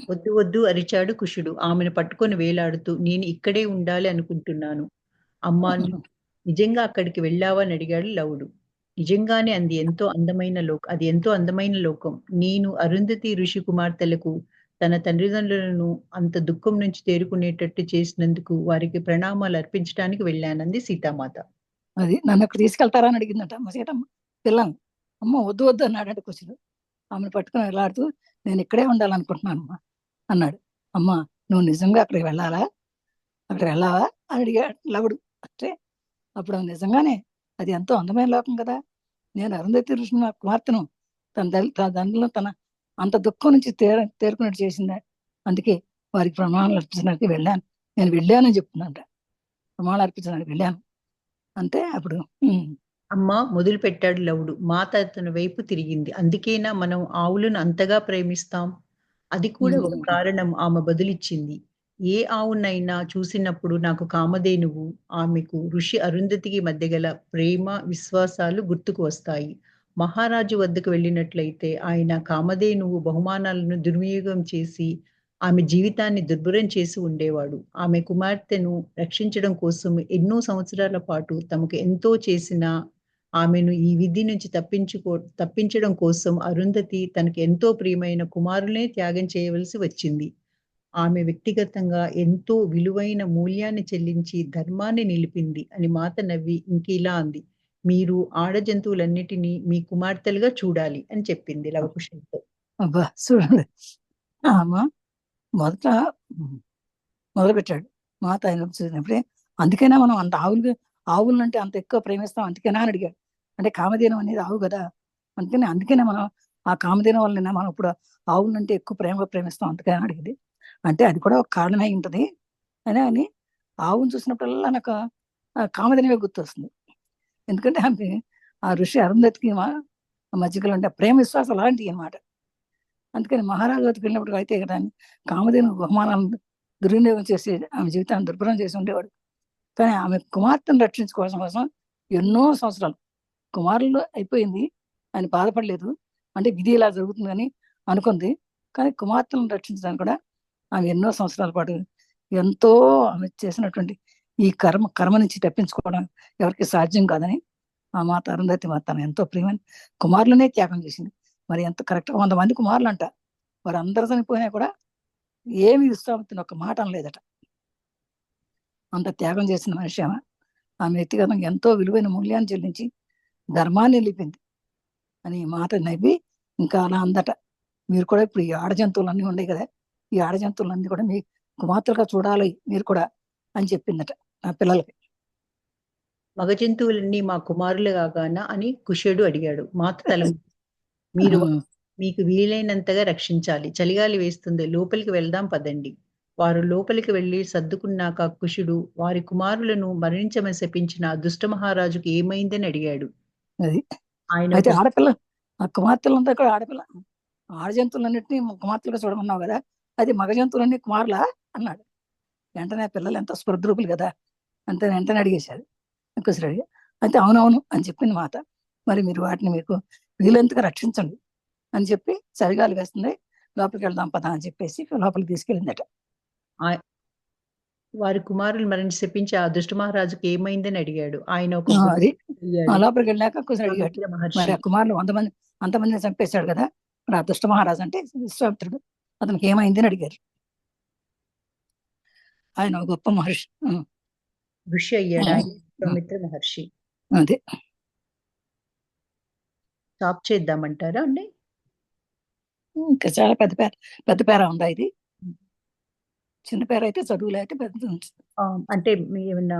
[SPEAKER 1] వద్దు వద్దు అరిచాడు కుషుడు ఆమెను పట్టుకొని వేలాడుతూ. నేను ఇక్కడే ఉండాలి అనుకుంటున్నాను. అమ్మా, నిజంగా అక్కడికి వెళ్ళావా అని అడిగాడు లవుడు. నిజంగానే అది ఎంతో అందమైన లోకం. నేను అరుంధతి ఋషి కుమార్తెలకు తన తల్లిదండ్రులను అంత దుఃఖం నుంచి తేరుకునేటట్టు చేసినందుకు వారికి ప్రణామాలు అర్పించడానికి వెళ్ళానంది సీతామాత.
[SPEAKER 2] అది నన్ను అక్కడ తీసుకెళ్తారా అని అడిగిందట మా సీతమ్మ పిల్లల్ని. అమ్మ వద్దు వద్దు అన్నాడంటే కుషుడు. ఆమెను పట్టుకుని వెళ్ళాడుతూ నేను ఇక్కడే ఉండాలనుకుంటున్నాను అమ్మా అన్నాడు. అమ్మ నువ్వు నిజంగా అక్కడికి వెళ్ళాలా, అక్కడికి వెళ్ళావా అని అడిగాడు లవుడు. అంటే అప్పుడు నిజంగానే అది ఎంతో అందమైన లోకం కదా. నేను అరుంధతి ఋషి కుమార్తెను తన తండ్రిలో తన అంత దుఃఖం నుంచి తేరుకున్నట్టు చేసిందా. అందుకే వారికి ప్రమాణాలు అర్పించడానికి వెళ్ళాను. నేను వెళ్ళానని చెప్తున్నాను. ప్రమాణాలు అర్పించడానికి వెళ్ళాను అంటే అప్పుడు
[SPEAKER 1] అమ్మా మొదలు పెట్టాడు లవుడు. మాత అతని వైపు తిరిగింది. అందుకేనా మనం ఆవులను అంతగా ప్రేమిస్తాం? అది కూడా ఒక కారణం ఆమె బదులిచ్చింది. ఏ ఆవునైనా చూసినప్పుడు నాకు కామధేనువు, ఆమెకు ఋషి అరుంధతికి మధ్య గల ప్రేమ విశ్వాసాలు గుర్తుకు వస్తాయి. మహారాజు వద్దకు వెళ్ళినట్లయితే ఆయన కామధేనువు బహుమానాలను దుర్వినియోగం చేసి ఆమె జీవితాన్ని దుర్భరం చేసి ఉండేవాడు. ఆమె కుమార్తెను రక్షించడం కోసం ఎన్నో సంవత్సరాల పాటు తమకు ఎంతో చేసిన ఆమెను ఈ విధి నుంచి తప్పించడం కోసం అరుంధతి తనకు ఎంతో ప్రియమైన కుమారులనే త్యాగం చేయవలసి వచ్చింది. ఆమె వ్యక్తిగతంగా ఎంతో విలువైన మూల్యాన్ని చెల్లించి ధర్మాన్ని నిలిపింది అని మాత నవ్వి ఇంకిలా అంది. మీరు ఆడ జంతువులన్నిటినీ మీ కుమార్తెలుగా చూడాలి అని చెప్పింది లవకుశునితో.
[SPEAKER 2] అబ్బా చూడండి. అమ్మా మొదట మొదలుపెట్టాడు మాత ఆయన చూసినప్పుడే. అందుకైనా మనం అంత ఆవులంటే అంత ఎక్కువ ప్రేమిస్తాం అందుకేనా అని అడిగాడు. అంటే కామధేనం అనేది ఆవు కదా. అందుకనే మనం ఆ కామధేనం వల్లనే మనం ఇప్పుడు ఆవులంటే ఎక్కువ ప్రేమగా ప్రేమిస్తాం అందుకని అడిగింది. అంటే అది కూడా ఒక కారణమై ఉంటుంది అని ఆవును చూసినప్పుడల్లా నాకు కామధేనమే గుర్తొస్తుంది. ఎందుకంటే ఆమె ఆ ఋషి అరుంధతికి మధ్యలో ఉండే ప్రేమ విశ్వాసాలు అలాంటివి అనమాట. అందుకని మహారాజు వద్దకు వెళ్ళినప్పుడు అయితే కదా కామధేను బహుమానాలను దుర్వినియోగం చేసి ఆమె జీవితాన్ని దుర్భరం చేసి ఉండేవాడు. కానీ ఆమె కుమార్తెను రక్షించుకోవడం కోసం ఎన్నో సంవత్సరాలు కుమారులు అయిపోయింది అని బాధపడలేదు. అంటే విధి ఇలా జరుగుతుందని అనుకుంది. కానీ కుమార్తెలను రక్షించడానికి కూడా ఆమె ఎన్నో సంవత్సరాల పాటు ఎంతో ఆమె చేసినటువంటి ఈ కర్మ నుంచి తప్పించుకోవడం ఎవరికి సాధ్యం కాదని ఆ మాత అరుంధతి మాత తను ఎంతో ప్రియమైన కుమారులనే త్యాగం చేసింది. మరి ఎంత కరెక్ట్గా 100 మంది కుమారులు అంట. వారు అందరూ చనిపోయినా కూడా ఏమి విశ్వామిత్రుని ఒక మాట అనలేదట. అంత త్యాగం చేసిన మనిషి ఆమె వ్యక్తిగతంగా ఎంతో విలువైన మూల్యాన్ని చెల్లించి ధర్మాన్ని నిలిపింది అని మాట నవ్వి ఇంకా అలా అందట. మీరు కూడా ఇప్పుడు ఈ ఆడ జంతువులన్నీ ఉన్నాయి కదా, ఈ ఆడ జంతువులన్నీ కూడా మీ కుమార్తెలుగా చూడాలి మీరు కూడా అని చెప్పిందట ఆ పిల్లలకి.
[SPEAKER 1] మగ జంతువులన్నీ మా కుమారులు కాగానా అని కుషుడు అడిగాడు. మాత తల మీరు మీకు వీలైనంతగా రక్షించాలి. చలిగాలి వేస్తుంది. లోపలికి వెళ్దాం పదండి. వారు లోపలికి వెళ్లి సర్దుకున్నాక కుషుడు వారి కుమారులను మరణించమని శపించిన దుష్ట మహారాజుకు ఏమైందని అడిగాడు.
[SPEAKER 2] అది
[SPEAKER 1] ఆయన
[SPEAKER 2] అయితే
[SPEAKER 1] ఒక
[SPEAKER 2] ఆడపిల్ల ఆ కుమార్తెలంతా కూడా ఆడపిల్ల ఆడ జంతువులన్నింటినీ కుమార్తెలుగా చూడమన్నావు కదా, అది మగ జంతువులన్నీ కుమారులా అన్నాడు. వెంటనే పిల్లలు ఎంత స్పృద్రూపులు కదా, అంతే వెంటనే అడిగేశారు కుసిరి అడిగి. అయితే అవునవును అని చెప్పింది మాత. మరి మీరు వాటిని మీకు వీలంతగా రక్షించండి అని చెప్పి చలిగాలి వేస్తుంది, లోపలికి వెళ్దాం పదా అని చెప్పేసి లోపలికి తీసుకెళ్ళిందట.
[SPEAKER 1] ఆయ- వారి కుమారులు మరణి శపించి ఆ దుష్ట మహారాజుకి ఏమైందని అడిగాడు. ఆయన ఒక
[SPEAKER 2] అది
[SPEAKER 1] అయ్యాడు.
[SPEAKER 2] లోపలికి వెళ్ళాక కుసిరి అడిగాడు,
[SPEAKER 1] విశ్వామిత్ర
[SPEAKER 2] మరి
[SPEAKER 1] మహర్షి
[SPEAKER 2] ఆ కుమారులు అంతమందిని చంపేశాడు కదా, మరి ఆ దుష్ట మహారాజు అంటే విశ్వామిత్రుడు, అతనికి ఏమైంది అని అడిగారు. ఆయన ఒక గొప్ప మహర్షి.
[SPEAKER 1] ఋషి అయ్యాడు ఆయన విశ్వామిత్ర మహర్షి.
[SPEAKER 2] అదే
[SPEAKER 1] స్టాప్ చేద్దామంటారా అండి?
[SPEAKER 2] ఇంకా చాలా పెద్ద పేర ఉందా ఇది? చిన్న పేర అయితే చదువులే అయితే పెద్ద
[SPEAKER 1] అంటే ఏమన్నా